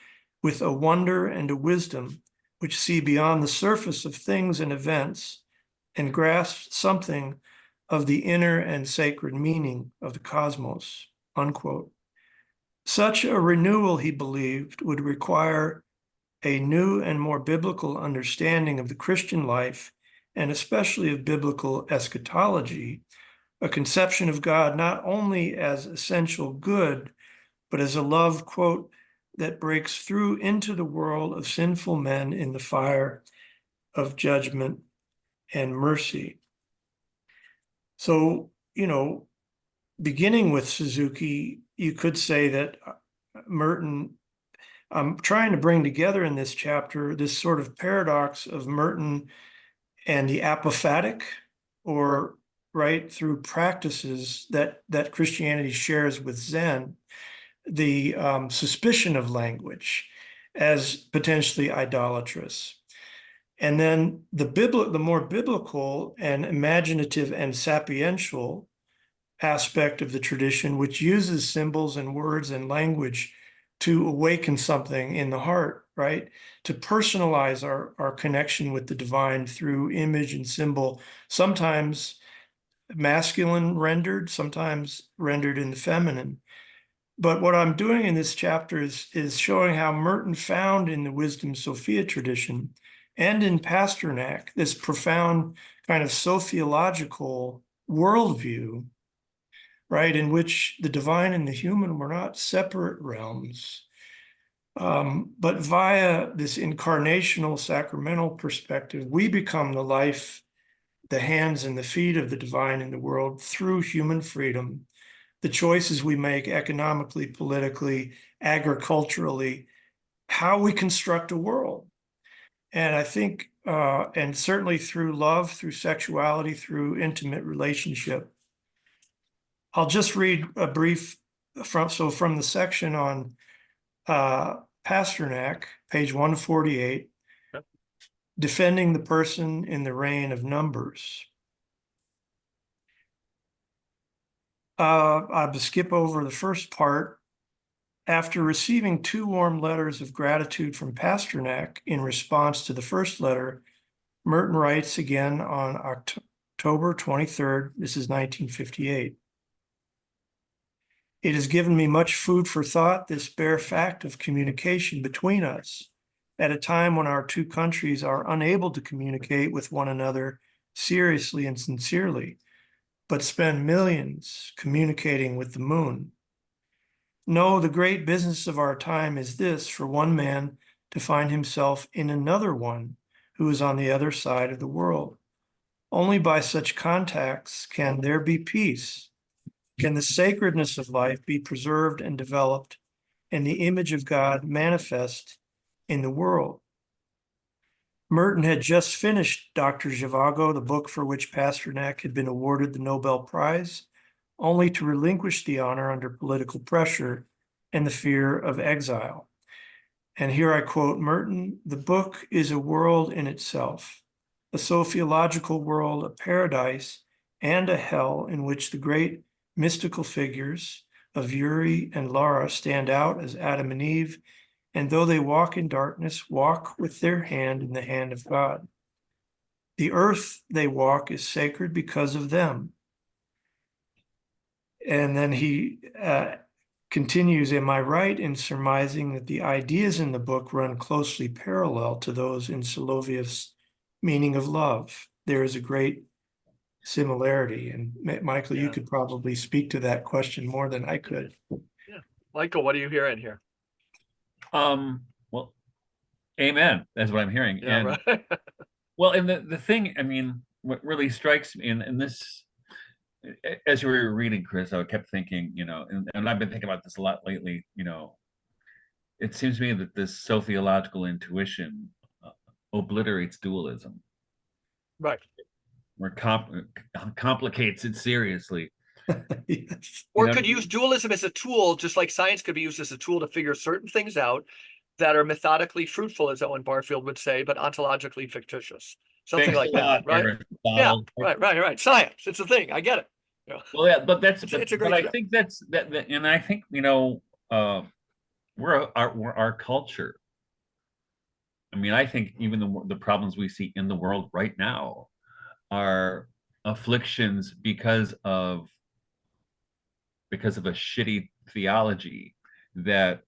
with a wonder and a wisdom which see beyond the surface of things and events and grasp something of the inner and sacred meaning of the cosmos, unquote. Such a renewal, he believed, would require a new and more biblical understanding of the Christian life, and especially of biblical eschatology, a conception of God not only as essential good, but as a love, quote, that breaks through into the world of sinful men in the fire of judgment and mercy. So, beginning with Suzuki, you could say that Merton, I'm trying to bring together in this chapter this sort of paradox of Merton and the apophatic, or right through practices that Christianity shares with Zen, the suspicion of language as potentially idolatrous. And then the more biblical and imaginative and sapiential aspect of the tradition, which uses symbols and words and language to awaken something in the heart, right? To personalize our connection with the divine through image and symbol, sometimes masculine rendered, sometimes rendered in the feminine. But what I'm doing in this chapter is showing how Merton found in the Wisdom Sophia tradition and in Pasternak this profound kind of sophiological worldview, right, in which the divine and the human were not separate realms, but via this incarnational sacramental perspective, we become the life, the hands and the feet of the divine in the world through human freedom, the choices we make economically, politically, agriculturally, how we construct a world. And I think, and certainly through love, through sexuality, through intimate relationship. I'll just read a brief from the section on Pasternak, page 148, Yep. defending the person in the reign of numbers. I'll skip over the first part. After receiving 2 warm letters of gratitude from Pasternak in response to the first letter, Merton writes again on October 23rd, this is 1958. It has given me much food for thought, this bare fact of communication between us, at a time when our 2 countries are unable to communicate with one another seriously and sincerely, but spend millions communicating with the moon. No, the great business of our time is this, for one man to find himself in another one who is on the other side of the world. Only by such contacts can there be peace. Can the sacredness of life be preserved and developed, and the image of God manifest in the world? Merton had just finished Dr. Zhivago, the book for which Pasternak had been awarded the Nobel Prize, only to relinquish the honor under political pressure and the fear of exile. And here I quote Merton, "The book is a world in itself, a sophiological world, a paradise, and a hell in which the great mystical figures of Yuri and Lara stand out as Adam and Eve, and though they walk in darkness, walk with their hand in the hand of God. The earth they walk is sacred because of them. And then he continues, am I right in surmising that the ideas in the book run closely parallel to those in Soloviev's meaning of love? There is a great similarity. And Michael, you could probably speak to that question more than I could. Yeah. Michael, what are you hearing here? Well, amen. That's what I'm hearing. Yeah, And right. well, and the thing, I mean, what really strikes me in this, as you were reading, Chris, I kept thinking, and I've been thinking about this a lot lately, it seems to me that this Sophiological intuition obliterates dualism. Right. Or complicates it seriously. Yes. Or could use dualism as a tool, just like science could be used as a tool to figure certain things out that are methodically fruitful, as Owen Barfield would say, but ontologically fictitious. Something Thanks like a lot, that, right? Aristotle. Yeah, right. Science, it's a thing. I get it. Yeah. Well, yeah, but that's it's a but great I think that's that, and I think we're our culture. I mean, I think even the problems we see in the world right now are afflictions because of a shitty theology that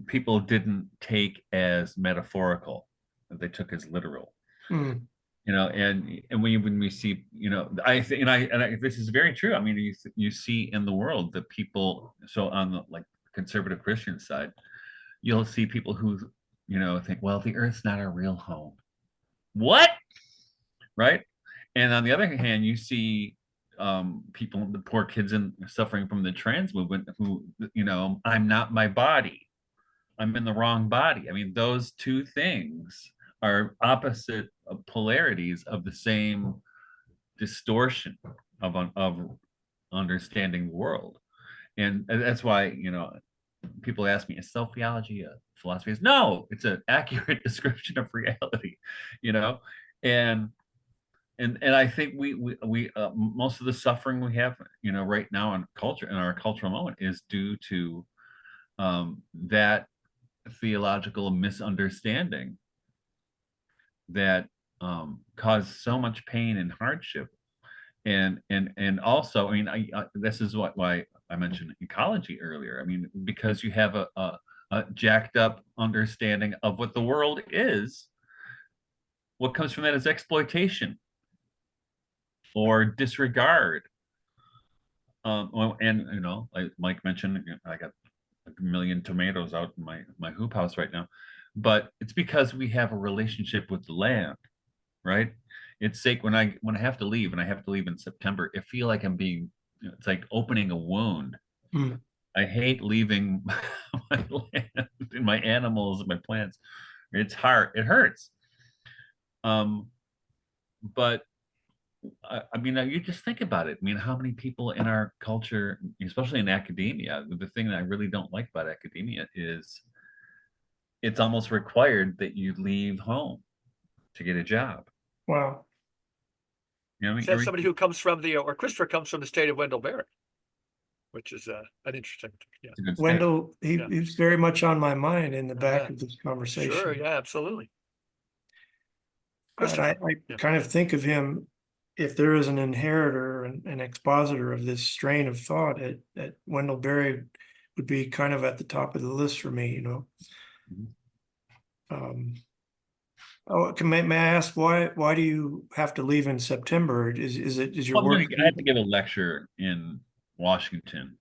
people didn't take as metaphorical, that they took as literal. Mm. And when we see, I think, and this is very true. I mean, you see in the world that people, so on the like conservative Christian side, you'll see people who, think, well, the earth's not our real home. What? Right? And on the other hand, you see people, the poor kids suffering from the trans movement who, I'm not my body. I'm in the wrong body. I mean, those two things are opposite polarities of the same distortion of understanding the world. And that's why, people ask me, is Sophiology a philosophy? No, it's an accurate description of reality, and I think we most of the suffering we have, right now in our cultural moment is due to that theological misunderstanding that caused so much pain and hardship, and also, I mean, this is why I mentioned ecology earlier. I mean, because you have a jacked up understanding of what the world is, what comes from that is exploitation or disregard. And like Mike mentioned, I got a million tomatoes out in my hoop house right now, but it's because we have a relationship with the land, right? It's sake when I have to leave, and I have to leave in September, I feel like I'm being, it's like opening a wound. Mm. I hate leaving my land and my animals and my plants. It's hard. It hurts. But I mean, you just think about it. I mean, how many people in our culture, especially in academia, the thing that I really don't like about academia is it's almost required that you leave home to get a job. Wow. I mean, Says somebody who comes from or Christopher comes from the state of Wendell Berry, which is an interesting, Wendell, he's very much on my mind in the back of this conversation. Sure, yeah, absolutely. And I kind of think of him, if there is an inheritor and an expositor of this strain of thought, at Wendell Berry would be kind of at the top of the list for me, Mm-hmm. May I ask why do you have to leave in September? Is your work? I have to give a lecture in Washington,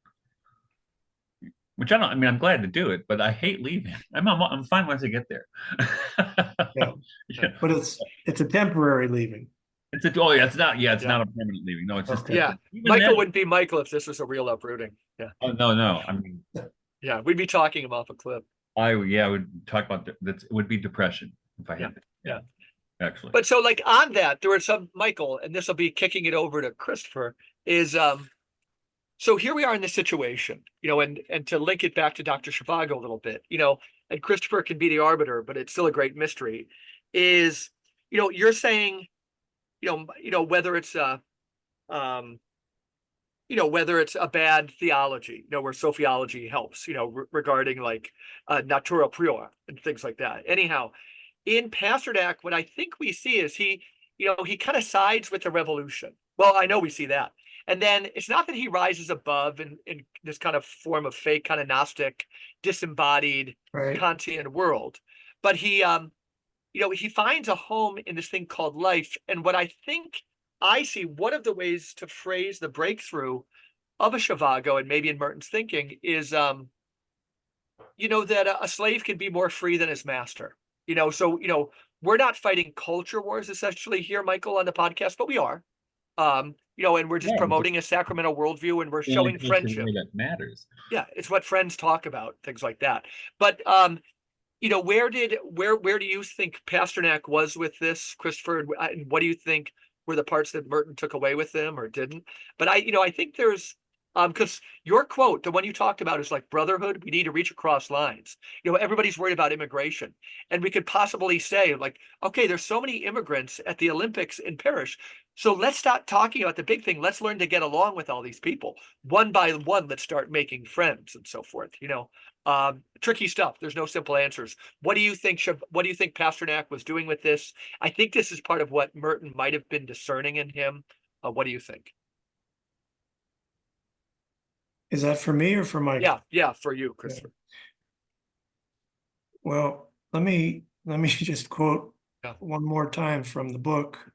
which I don't. I mean, I'm glad to do it, but I hate leaving. I'm fine once I get there. Yeah. But it's a temporary leaving. It's not a permanent leaving. No, it's just Michael wouldn't be Michael if this was a real uprooting. Yeah. Oh no. I mean, yeah, we'd be talking him off a cliff. I would talk about that. It would be depression if I had. Yeah. Actually. But so, like, on that, there was some Michael, and this will be kicking it over to Christopher. Is so here we are in this situation, and to link it back to Dr. Zhivago a little bit, and Christopher can be the arbiter, but it's still a great mystery. Is you're saying, whether it's whether it's a bad theology, where Sophiology helps, regarding like natura prior and things like that. Anyhow, in Pasternak, what I think we see is he kind of sides with the revolution. Well, I know we see that. And then it's not that he rises above in this kind of form of fake kind of Gnostic, disembodied Right. Kantian world, but he finds a home in this thing called life. And what I think I see, one of the ways to phrase the breakthrough of a Zhivago, and maybe in Merton's thinking, is that a slave can be more free than his master. So we're not fighting culture wars essentially here, Michael, on the podcast, but we are. And we're just Yeah, promoting a sacramental worldview, and we're the only showing culture friendship. that matters. Yeah, it's what friends talk about, things like that. But where do you think Pasternak was with this, Christopher? And what do you think were the parts that Merton took away with them or didn't? But I think there's because your quote, the one you talked about, is like brotherhood. We need to reach across lines. Everybody's worried about immigration, and we could possibly say like, okay, there's so many immigrants at the Olympics in Paris. So let's stop talking about the big thing. Let's learn to get along with all these people one by one. Let's start making friends and so forth. Tricky stuff. There's no simple answers. What do you think? What do you think Pasternak was doing with this? I think this is part of what Merton might have been discerning in him. What do you think? Is that for me or for Mike? Yeah, for you, Christopher. Well, let me just quote Yeah. one more time from the book,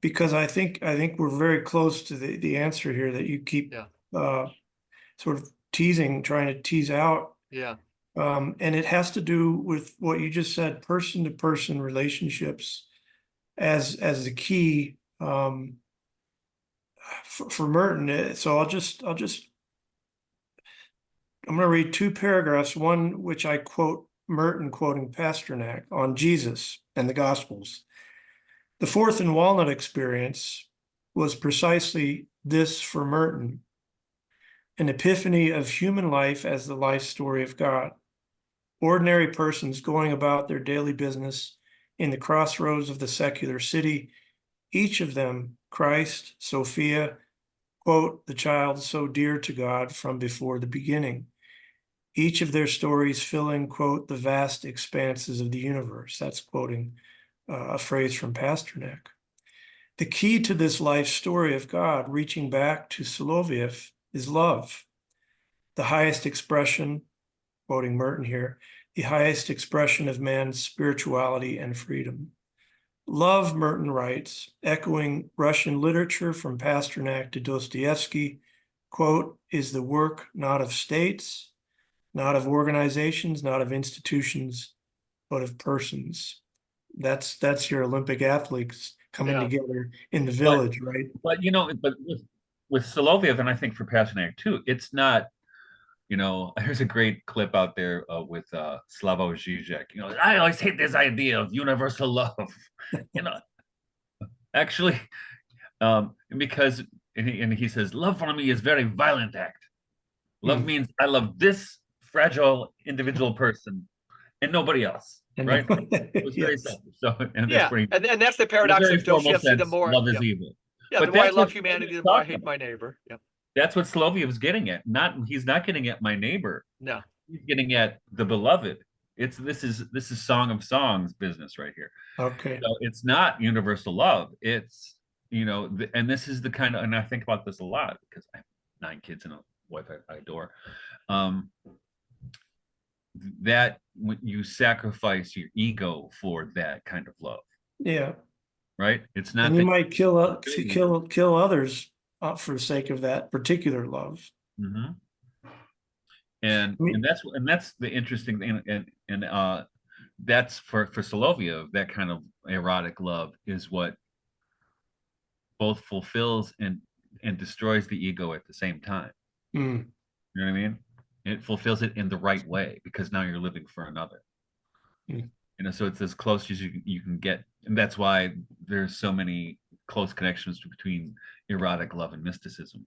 because I think we're very close to the answer here that you keep sort of trying to tease out. Yeah. And it has to do with what you just said, person to person relationships as the key for Merton. So I'm going to read two paragraphs, one which I quote Merton quoting Pasternak on Jesus and the Gospels. The Fourth and Walnut experience was precisely this for Merton: an epiphany of human life as the life story of God. Ordinary persons going about their daily business in the crossroads of the secular city, each of them, Christ, Sophia, quote, the child so dear to God from before the beginning. Each of their stories filling, quote, the vast expanses of the universe. That's quoting a phrase from Pasternak. The key to this life story of God, reaching back to Soloviev, is love. The highest expression, quoting Merton here, the highest expression of man's spirituality and freedom. Love, Merton writes, echoing Russian literature from Pasternak to Dostoevsky, quote, is the work not of states, not of organizations, not of institutions, but of persons. That's your Olympic athletes coming together in the village, right? But with Soloviev, and I think for Pasternak too, it's not. There's a great clip out there with Slavoj Žižek. I always hate this idea of universal love. Actually, because he says, love for me is very violent act. Love means I love this fragile individual person and nobody else, right? It was very selfish. So, and that's the paradox of Dostoevsky. The more love is evil. Yeah, but the more I love humanity, the more I hate my neighbor. Yeah. That's what Soloviev is getting at. He's not getting at my neighbor. No. He's getting at the beloved. This is Song of Songs business right here. Okay. So it's not universal love. It's and this is the kind of, and I think about this a lot because I have 9 kids and a wife I adore. That when you sacrifice your ego for that kind of love. Yeah. Right. It's not. And you might kill others for the sake of that particular love. Mm-hmm. And that's the interesting thing, and that's for Soloviev, that kind of erotic love is what both fulfills and destroys the ego at the same time. You know what I mean? It fulfills it in the right way because now you're living for another. So it's as close as you can get, and that's why there's so many close connections between erotic love and mysticism,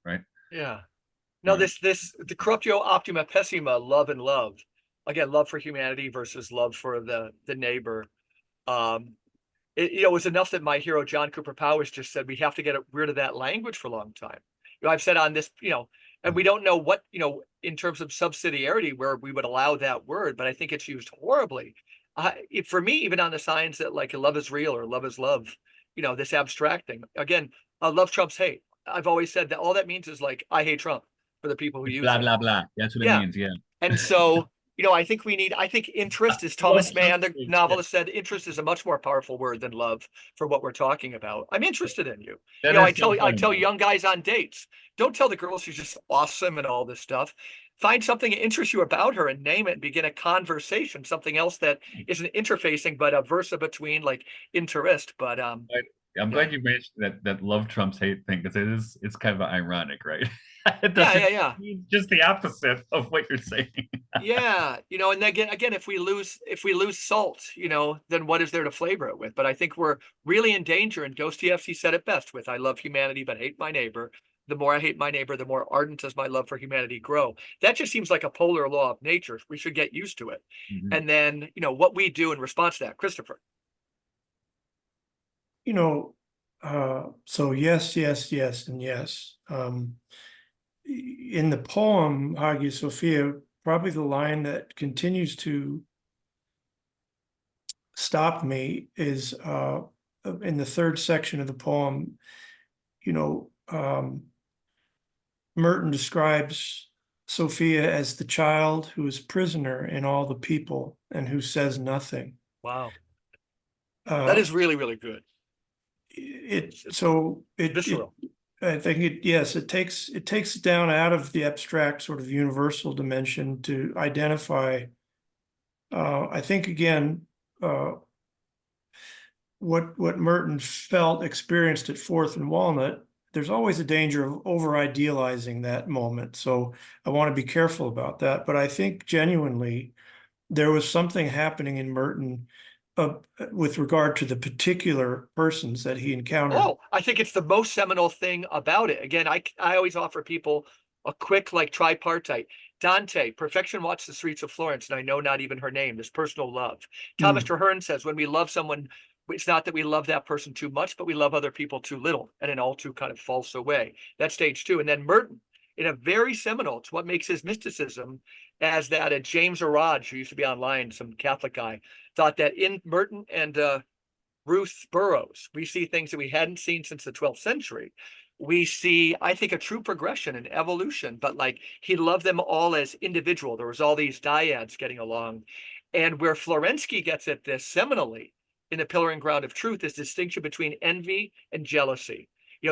right? Yeah. No, the corruptio optima pessima, love and love. Again, love for humanity versus love for the neighbor. It was enough that my hero John Cooper Powers just said we have to get rid of that language for a long time. I've said on this, and we don't know what, in terms of subsidiarity where we would allow that word, but I think it's used horribly. For me, even on the signs that like love is real or love is love, this abstract thing. Again, love trumps hate. I've always said that all that means is like, I hate Trump for the people who use Blah it. blah blah. That's what it Yeah. means. Yeah. And so, I think interest, as Love Thomas Mann, the trumps hate, novelist, said, interest is a much more powerful word than love for what we're talking about. I'm interested in you. That I is so tell funny. young guys on dates, don't tell the girl she's just awesome and all this stuff. Find something that interests you about her and name it and begin a conversation, something else that isn't interfacing, but a versa between like interest. But I'm yeah. glad you mentioned that love trumps hate thing, because it's kind of ironic, right? It Yeah, doesn't yeah. mean just the opposite of what you're saying. Yeah, and again, if we lose salt, then what is there to flavor it with? But I think we're really in danger, and Dostoevsky said it best with, I love humanity, but hate my neighbor. The more I hate my neighbor, the more ardent does my love for humanity grow. That just seems like a polar law of nature. We should get used to it. Mhm. And then, what we do in response to that, Christopher. So yes, yes, yes, and yes. In the poem Hagia Sophia, probably the line that continues to stop me is in the third section of the poem. Merton describes Sophia as the child who is prisoner in all the people and who says nothing. Wow. Uh, That is really, really good. Visceral. I think it takes it down out of the abstract sort of universal dimension to identify. I think again, what Merton experienced at Fourth and Walnut. There's always a danger of over idealizing that moment, so I want to be careful about that. But I think genuinely there was something happening in Merton with regard to the particular persons that he encountered. Oh, I think it's the most seminal thing about it. Again, I always offer people a quick like tripartite. Dante, perfection walks the streets of Florence, and I know not even her name, this personal love. Thomas Traherne says, when we love someone, it's not that we love that person too much, but we love other people too little, and in all too kind of false way. That's stage two. And then Merton, in a very seminal, it's what makes his mysticism, as that James Arad, who used to be online, some Catholic guy, thought that in Merton and Ruth Burroughs, we see things that we hadn't seen since the 12th century. We see, I think, a true progression and evolution, but like he loved them all as individual. There was all these dyads getting along. And where Florensky gets at this seminally in The Pillar and Ground of Truth is distinction between envy and jealousy.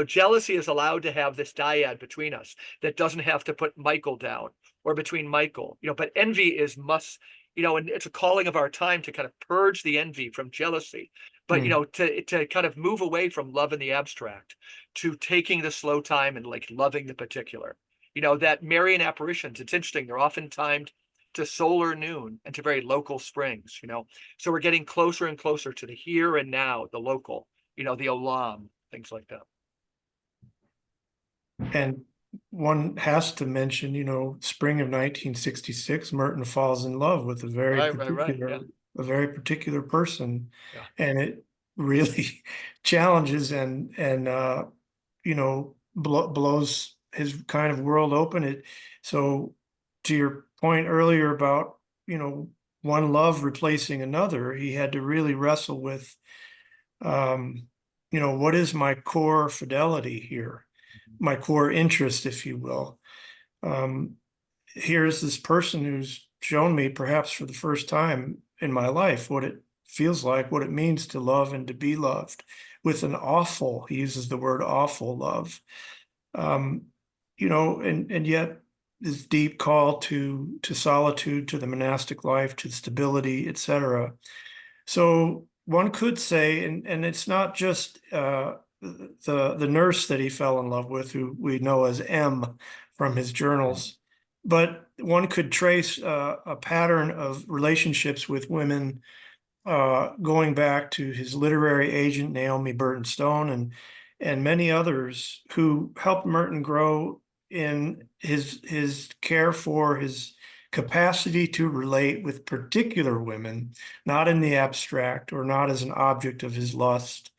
Jealousy is allowed to have this dyad between us that doesn't have to put Michael down, or between Michael, but envy is and it's a calling of our time to kind of purge the envy from jealousy. But to kind of move away from love in the abstract to taking the slow time and like loving the particular. That Marian apparitions, it's interesting, they're often timed to solar noon and to very local springs, so we're getting closer and closer to the here and now, the local, the olam, things like that. And one has to mention, spring of 1966, Merton falls in love with a very particular person. Yeah. And it really challenges and blows his kind of world open. So to your point earlier about, one love replacing another, he had to really wrestle with, what is my core fidelity here? My core interest, if you will. Here's this person who's shown me, perhaps for the first time in my life, what it feels like, what it means to love and to be loved with an awful, he uses the word awful love, and yet this deep call to solitude, to the monastic life, to stability, etc. So one could say, and it's not just the nurse that he fell in love with, who we know as M from his journals, but one could trace a pattern of relationships with women going back to his literary agent Naomi Burton Stone and many others who helped Merton grow in his care for his capacity to relate with particular women, not in the abstract or not as an object of his lust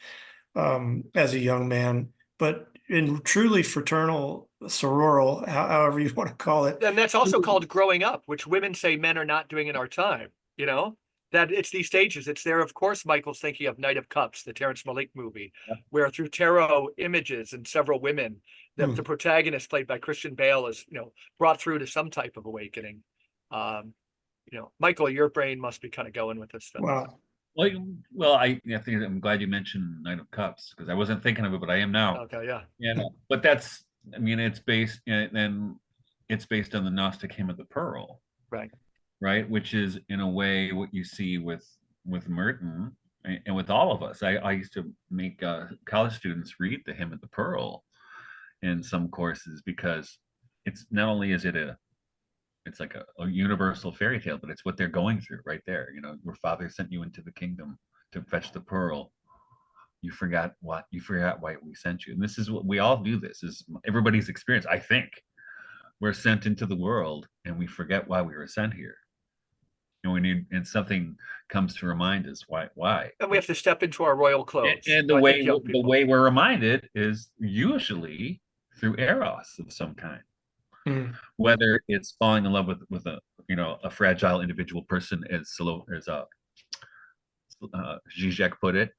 as a young man, but in truly fraternal, sororal, however you want to call it. And that's also called growing up, which women say men are not doing in our time, that it's these stages. It's there. Of course, Michael's thinking of Knight of Cups, the Terrence Malick movie, where through tarot images and several women, the protagonist played by Christian Bale is, brought through to some type of awakening. Michael, your brain must be kind of going with this stuff. Wow. Well, I think I'm glad you mentioned Knight of Cups, because I wasn't thinking of it, but I am now. Okay, yeah. But that's, it's based, and it's based on the Gnostic hymn of the Pearl, right, which is in a way what you see with Merton and with all of us. I used to make college students read the hymn of the Pearl in some courses, because it's not only is it it's like a universal fairy tale, but it's what they're going through right there. Your father sent you into the kingdom to fetch the pearl. You forgot why we sent you. And this is what we all do. This is everybody's experience. I think we're sent into the world and we forget why we were sent here. And something comes to remind us why. And we have to step into our royal clothes. And the way we're reminded is usually through eros of some kind. Whether it's falling in love with a fragile individual person, as Zizek put it,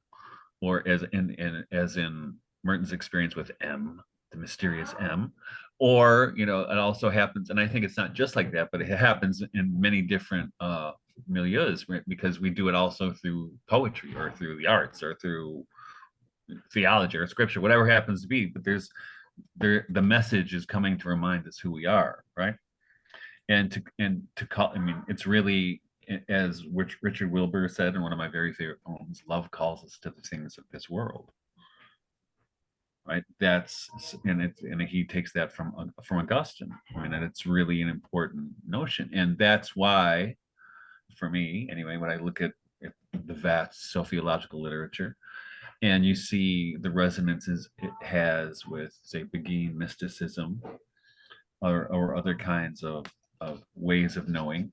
or as in Merton's experience with M, the mysterious M, or it also happens, and I think it's not just like that, but it happens in many different milieus, right? Because we do it also through poetry or through the arts or through theology or scripture, whatever it happens to be. But the message is coming to remind us who we are, right? And to call, it's really, as Richard Wilbur said in one of my very favorite poems, love calls us to the things of this world, right? And he takes that from Augustine. And it's really an important notion, and that's why, for me anyway, when I look at the vast Sophiological literature, and you see the resonances it has with, say, Beguine mysticism or other kinds of ways of knowing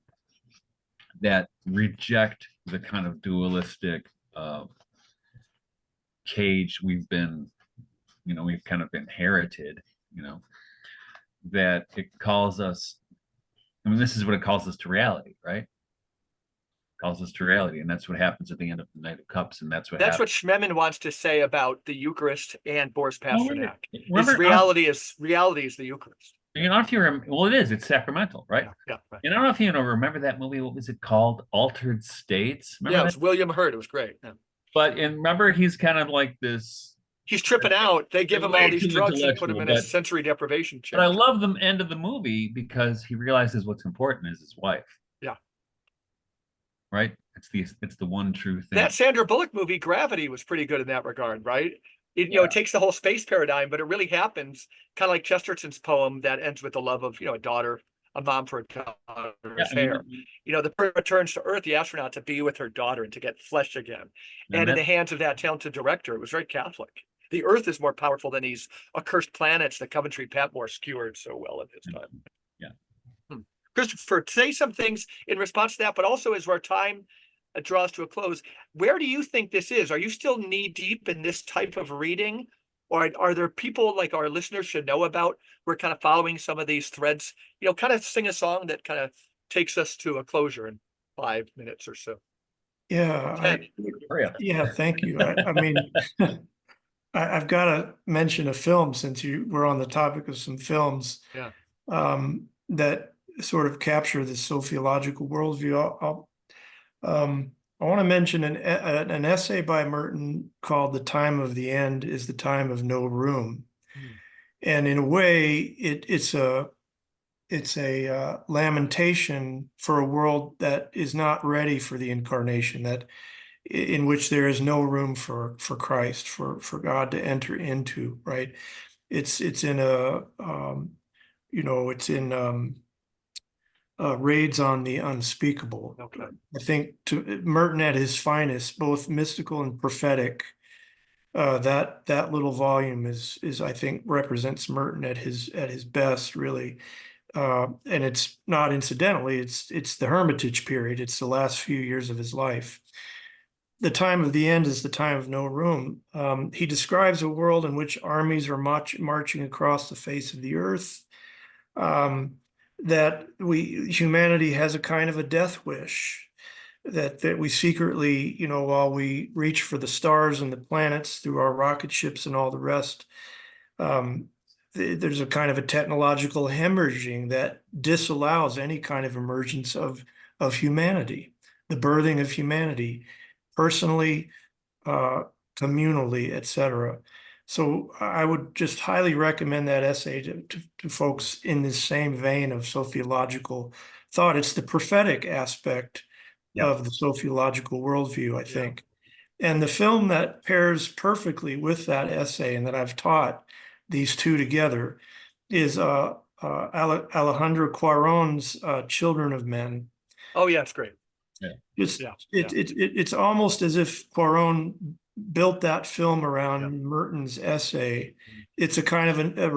that reject the kind of dualistic cage we've kind of inherited, that it calls us, this is what it calls us to reality, right? Calls us to reality, and that's what happens at the end of the Knight of Cups, and that's what Schmemann wants to say about the Eucharist and Boris Pasternak. Reality is the Eucharist. If you remember, it is. It's sacramental, right? Yeah, right. And I don't know if you remember that movie. What was it called? Altered States. Remember it was William Hurt. It was great. Yeah. But remember, he's kind of like this. He's tripping out. They give him all these drugs and put him in a sensory deprivation chair. But I love the end of the movie because he realizes what's important is his wife. Yeah. Right. It's the one true thing. That Sandra Bullock movie, Gravity, was pretty good in that regard, right? It takes the whole space paradigm, but it really happens kind of like Chesterton's poem that ends with the love of, a mom for a daughter's hair. The person returns to Earth, the astronaut, to be with her daughter and to get flesh again. And in the hands of that talented director, it was very Catholic. The Earth is more powerful than these accursed planets that Coventry Patmore skewered so well at his time. Yeah. Christopher, say some things in response to that, but also as our time draws to a close, where do you think this is? Are you still knee deep in this type of reading, or are there people like our listeners should know about who are kind of following some of these threads? Kind of sing a song that kind of takes us to a closure in 5 minutes or so. Yeah, thank you. I've got to mention a film, since you were on the topic of some films that sort of capture the Sophiological worldview. I want to mention an essay by Merton called "The Time of the End is the Time of No Room," and in a way, it's a lamentation for a world that is not ready for the incarnation, that in which there is no room for Christ, for God to enter into. Right? It's in Raids on the Unspeakable. Okay. I think Merton at his finest, both mystical and prophetic, that little volume is I think represents Merton at his best, really. And it's not incidentally, it's the Hermitage period. It's the last few years of his life. the time of the end is the time of no room. He describes a world in which armies are marching across the face of the earth. That humanity has a kind of a death wish, that we secretly, while we reach for the stars and the planets through our rocket ships and all the rest, there's a kind of a technological hemorrhaging that disallows any kind of emergence of humanity, the birthing of humanity, personally, communally, etc. So I would just highly recommend that essay to folks in this same vein of sociological thought. It's the prophetic aspect of the sociological worldview, I think. And the film that pairs perfectly with that essay and that I've taught these two together is Alejandro Cuarón's Children of Men. Oh, yeah, it's great. It's almost as if Cuarón built that film around Merton's essay. It's a kind of a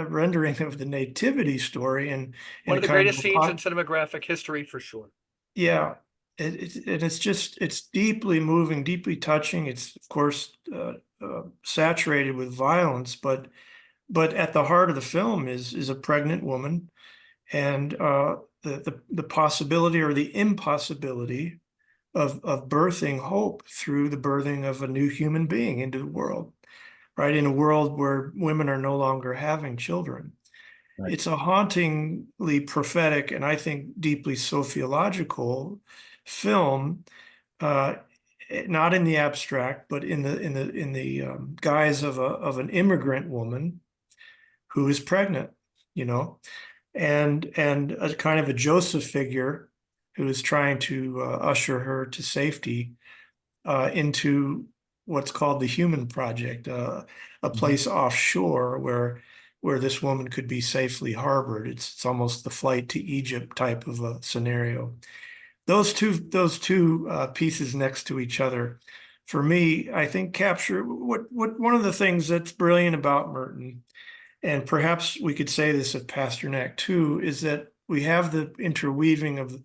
rendering of the nativity story, and one of the greatest scenes in cinematographic history for sure. Yeah, it's deeply moving, deeply touching. It's of course saturated with violence, but at the heart of the film is a pregnant woman, and the possibility or the impossibility of birthing hope through the birthing of a new human being into the world, right? In a world where women are no longer having children. Right. It's a hauntingly prophetic and I think deeply sociological film, not in the abstract, but in the guise of an immigrant woman who is pregnant, and a kind of a Joseph figure who is trying to usher her to safety into what's called the Human Project, a place offshore where this woman could be safely harbored. It's almost the flight to Egypt type of a scenario. Those two pieces next to each other, for me, I think capture what one of the things that's brilliant about Merton, and perhaps we could say this of Pasternak too, is that we have the interweaving of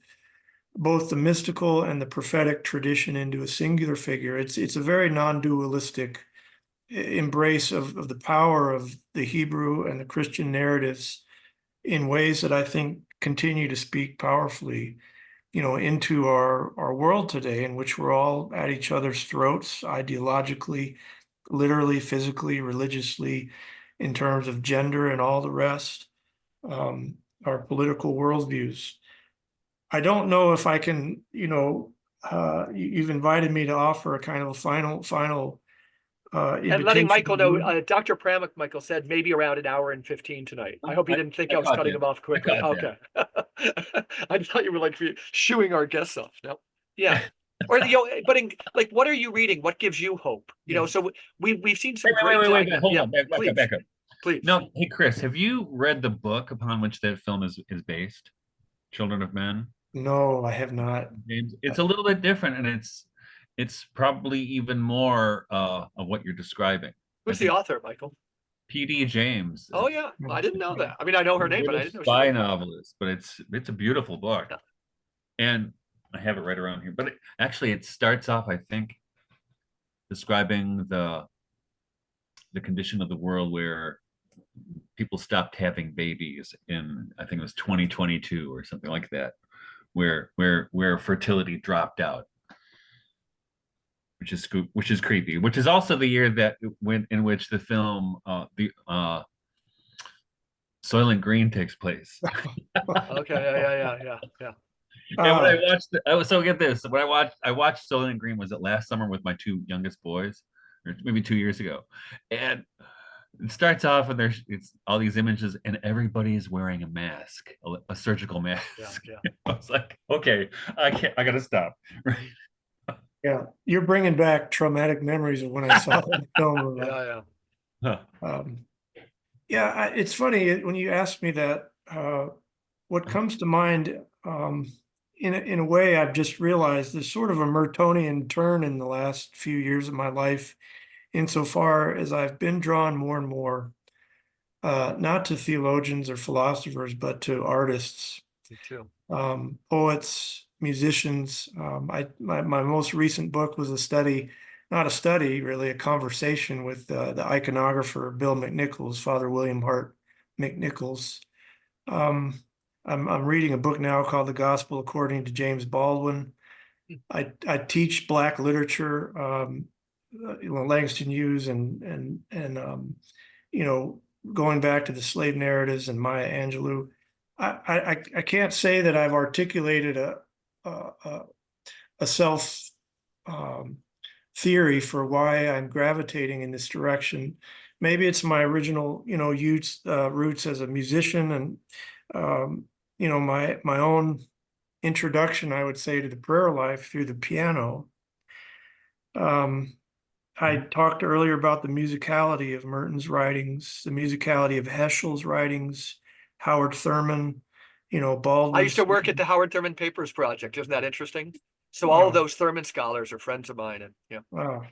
both the mystical and the prophetic tradition into a singular figure. It's a very non-dualistic embrace of the power of the Hebrew and the Christian narratives in ways that I think continue to speak powerfully, into our world today, in which we're all at each other's throats ideologically, literally, physically, religiously, in terms of gender and all the rest, our political worldviews. I don't know if I can, you've invited me to offer a kind of a final and letting Michael know, invitation. Dr. Pramuk, Michael said maybe around an hour and 15 tonight. I hope you didn't think I was cutting him off quickly. Okay. I thought you were like shooing our guests off. No. Yeah. Or but what are you reading? What gives you hope? So we've seen some great. Wait. Hold on. Back up. Please. No, hey Chris, have you read the book upon which that film is based? Children of Men? No, I have not. James, it's a little bit different, and it's probably even more of what you're describing. Who's the author, Michael? P.D. James. Oh yeah, I didn't know that. I mean, I know her name, but I didn't know she was spy novelist. But it's a beautiful book, and I have it right around here. But it starts off, I think, describing the condition of the world where people stopped having babies in, I think it was 2022 or something like that, where fertility dropped out, which is creepy. Which is also the year that in which the film Soylent Green takes place. Okay, yeah. And when I watched so get this, when I watched Soylent Green, was it last summer with my two youngest boys, or maybe 2 years ago, and it starts off and it's all these images and everybody's wearing a mask, a surgical mask. Yeah. I was like, okay, I gotta stop. Right. Yeah, you're bringing back traumatic memories of when I saw that film. Yeah. It's funny when you ask me that. What comes to mind, in a way, I've just realized there's sort of a Mertonian turn in the last few years of my life, insofar as I've been drawn more and more, not to theologians or philosophers, but to artists, Me too. Poets, musicians. My most recent book was a study, not a study, really, a conversation with the iconographer Bill McNichols, Father William Hart McNichols. I'm reading a book now called The Gospel According to James Baldwin. I teach Black literature, Langston Hughes and going back to the slave narratives and Maya Angelou. I can't say that I've articulated a self theory for why I'm gravitating in this direction. Maybe it's my original, roots as a musician, and my own introduction, I would say, to the prayer life through the piano. I talked earlier about the musicality of Merton's writings, the musicality of Heschel's writings, Howard Thurman, Baldwin. I used to work at the Howard Thurman Papers Project. Isn't that interesting? So all of those Thurman scholars are friends of mine, and yeah. Wow.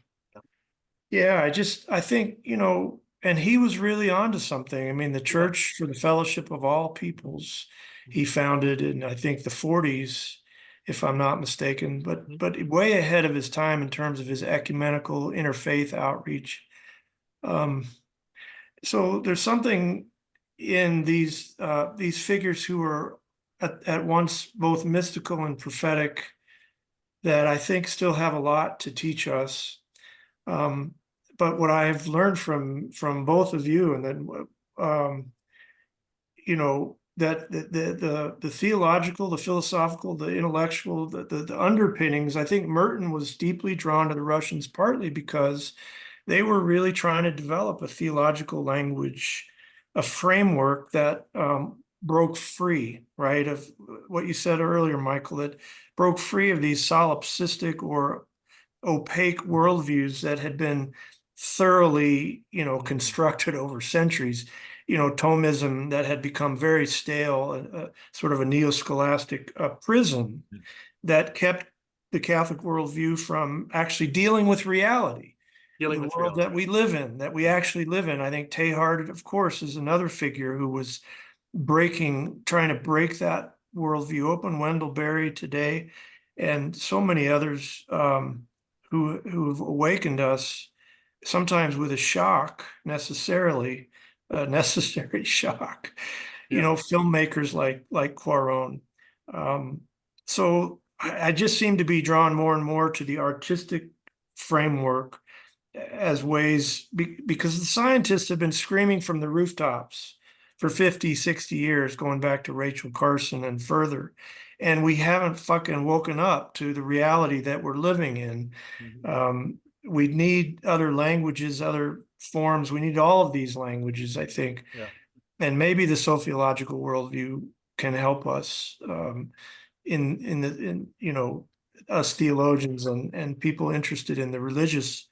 Yeah, I think, and he was really onto something. I mean, the Church for the Fellowship of All Peoples, he founded in, I think, the 40s, if I'm not mistaken, but way ahead of his time in terms of his ecumenical interfaith outreach. So there's something in these figures who are at once both mystical and prophetic that I think still have a lot to teach us. But what I've learned from both of you, and then that the theological, the philosophical, the intellectual, the underpinnings. I think Merton was deeply drawn to the Russians partly because they were really trying to develop a theological language, a framework that broke free, right, of what you said earlier, Michael, that broke free of these solipsistic or opaque worldviews that had been thoroughly, constructed over centuries. Thomism that had become very stale, sort of a neo-scholastic prison that kept the Catholic worldview from actually dealing with reality, the world that we live in, that we actually live in. I think Teilhard, of course, is another figure who was trying to break that worldview open. Wendell Berry today, and so many others who've awakened us, sometimes with a shock, necessarily a necessary shock. Filmmakers like Cuarón. So I just seem to be drawn more and more to the artistic framework as ways, because the scientists have been screaming from the rooftops for 50, 60 years, going back to Rachel Carson and further. And we haven't fucking woken up to the reality that we're living in. We need other languages, other forms. We need all of these languages, I think. Yeah. And maybe the Sophiological worldview can help us us theologians and people interested in the religious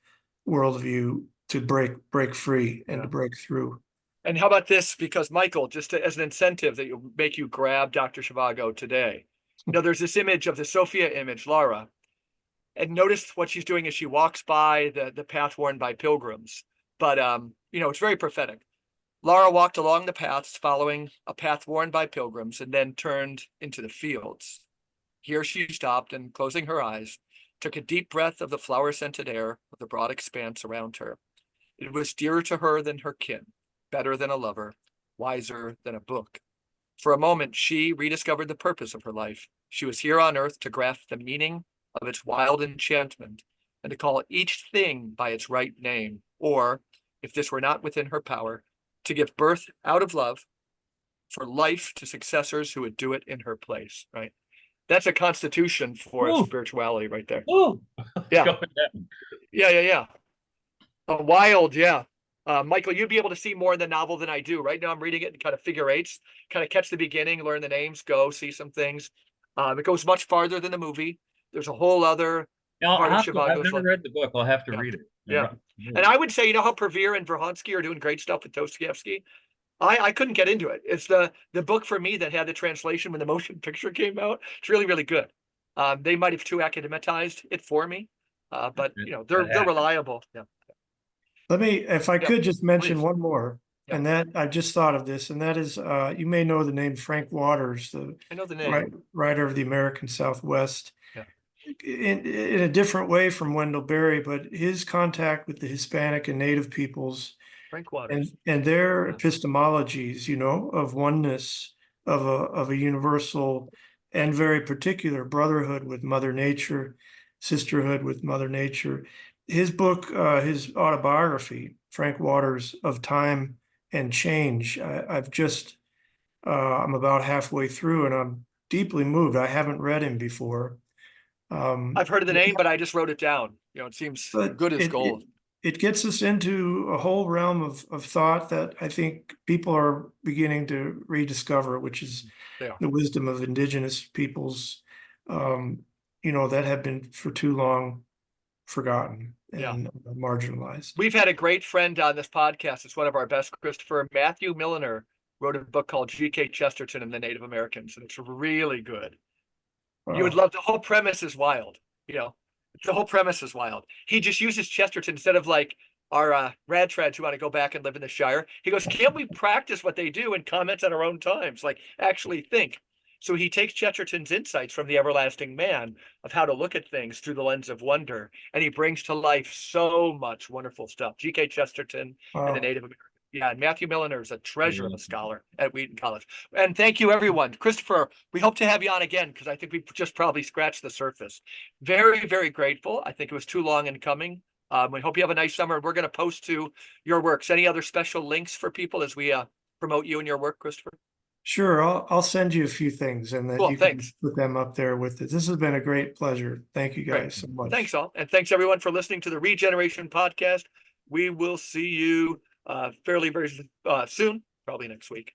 worldview to break free and to break through. And how about this? Because Michael, just as an incentive that will make you grab Dr. Zhivago today. There's this image of the Sophia image, Lara. And notice what she's doing as she walks by the path worn by pilgrims. But, it's very prophetic. Lara walked along the paths following a path worn by pilgrims and then turned into the fields. Here she stopped and, closing her eyes, took a deep breath of the flower-scented air of the broad expanse around her. It was dearer to her than her kin, better than a lover, wiser than a book. For a moment, she rediscovered the purpose of her life. She was here on earth to grasp the meaning of its wild enchantment and to call each thing by its right name, or, if this were not within her power, to give birth out of love for life to successors who would do it in her place, right? That's a constitution for spirituality right there. Yeah. Yeah. A wild, yeah. Michael, you'd be able to see more in the novel than I do. Right now I'm reading it in kind of figure eights, kind of catch the beginning, learn the names, go see some things. It goes much farther than the movie. There's a whole other part of Zhivago's I've never read the book. I'll have to read it. Yeah. And I would say, how Pervere and Verhovsky are doing great stuff with Dostoevsky. I couldn't get into it. It's the book for me that had the translation when the motion picture came out. It's really, really good. They might have too academitized it for me, but they're reliable. Yeah. Let me, if I could just mention one more. And that I just thought of this, and that is you may know the name Frank Waters, the I know the name. writer of the American Southwest. Yeah. In a different way from Wendell Berry, but his contact with the Hispanic and Native peoples Frank Waters. and their Yeah. epistemologies, of oneness, of a universal and very particular brotherhood with Mother Nature, sisterhood with Mother Nature. His book, his autobiography, Frank Waters, Of Time and Change. I'm about halfway through, and I'm deeply moved. I haven't read him before. I've heard of the name, but I just wrote it down. It seems But good as gold. It gets us into a whole realm of thought that I think people are beginning to rediscover, which is the wisdom of indigenous peoples, that have been for too long forgotten and marginalized. We've had a great friend on this podcast. It's one of our best, Christopher. Matthew Milliner wrote a book called G.K. Chesterton and the Native Americans, and it's really good. You would love, the whole premise is wild. The whole premise is wild. He just uses Chesterton instead of like our rad trads who want to go back and live in the Shire. He goes, can't we practice what they do and comment on our own times? Like actually think. So he takes Chesterton's insights from the everlasting man of how to look at things through the lens of wonder, and he brings to life so much wonderful stuff. G.K. Chesterton and the Native American. Yeah, and Matthew Milliner is a treasure of a scholar at Wheaton College. And thank you, everyone. Christopher, we hope to have you on again because I think we just probably scratched the surface. Very, very grateful. I think it was too long in coming. We hope you have a nice summer. We're going to post to your works. Any other special links for people as we promote you and your work, Christopher? Sure, I'll send you a few things, and then Cool, you can thanks. put them up there with it. This has been a great pleasure. Thank you guys so much. Thanks all, and thanks everyone for listening to the Regeneration Podcast. We will see you fairly very soon, probably next week.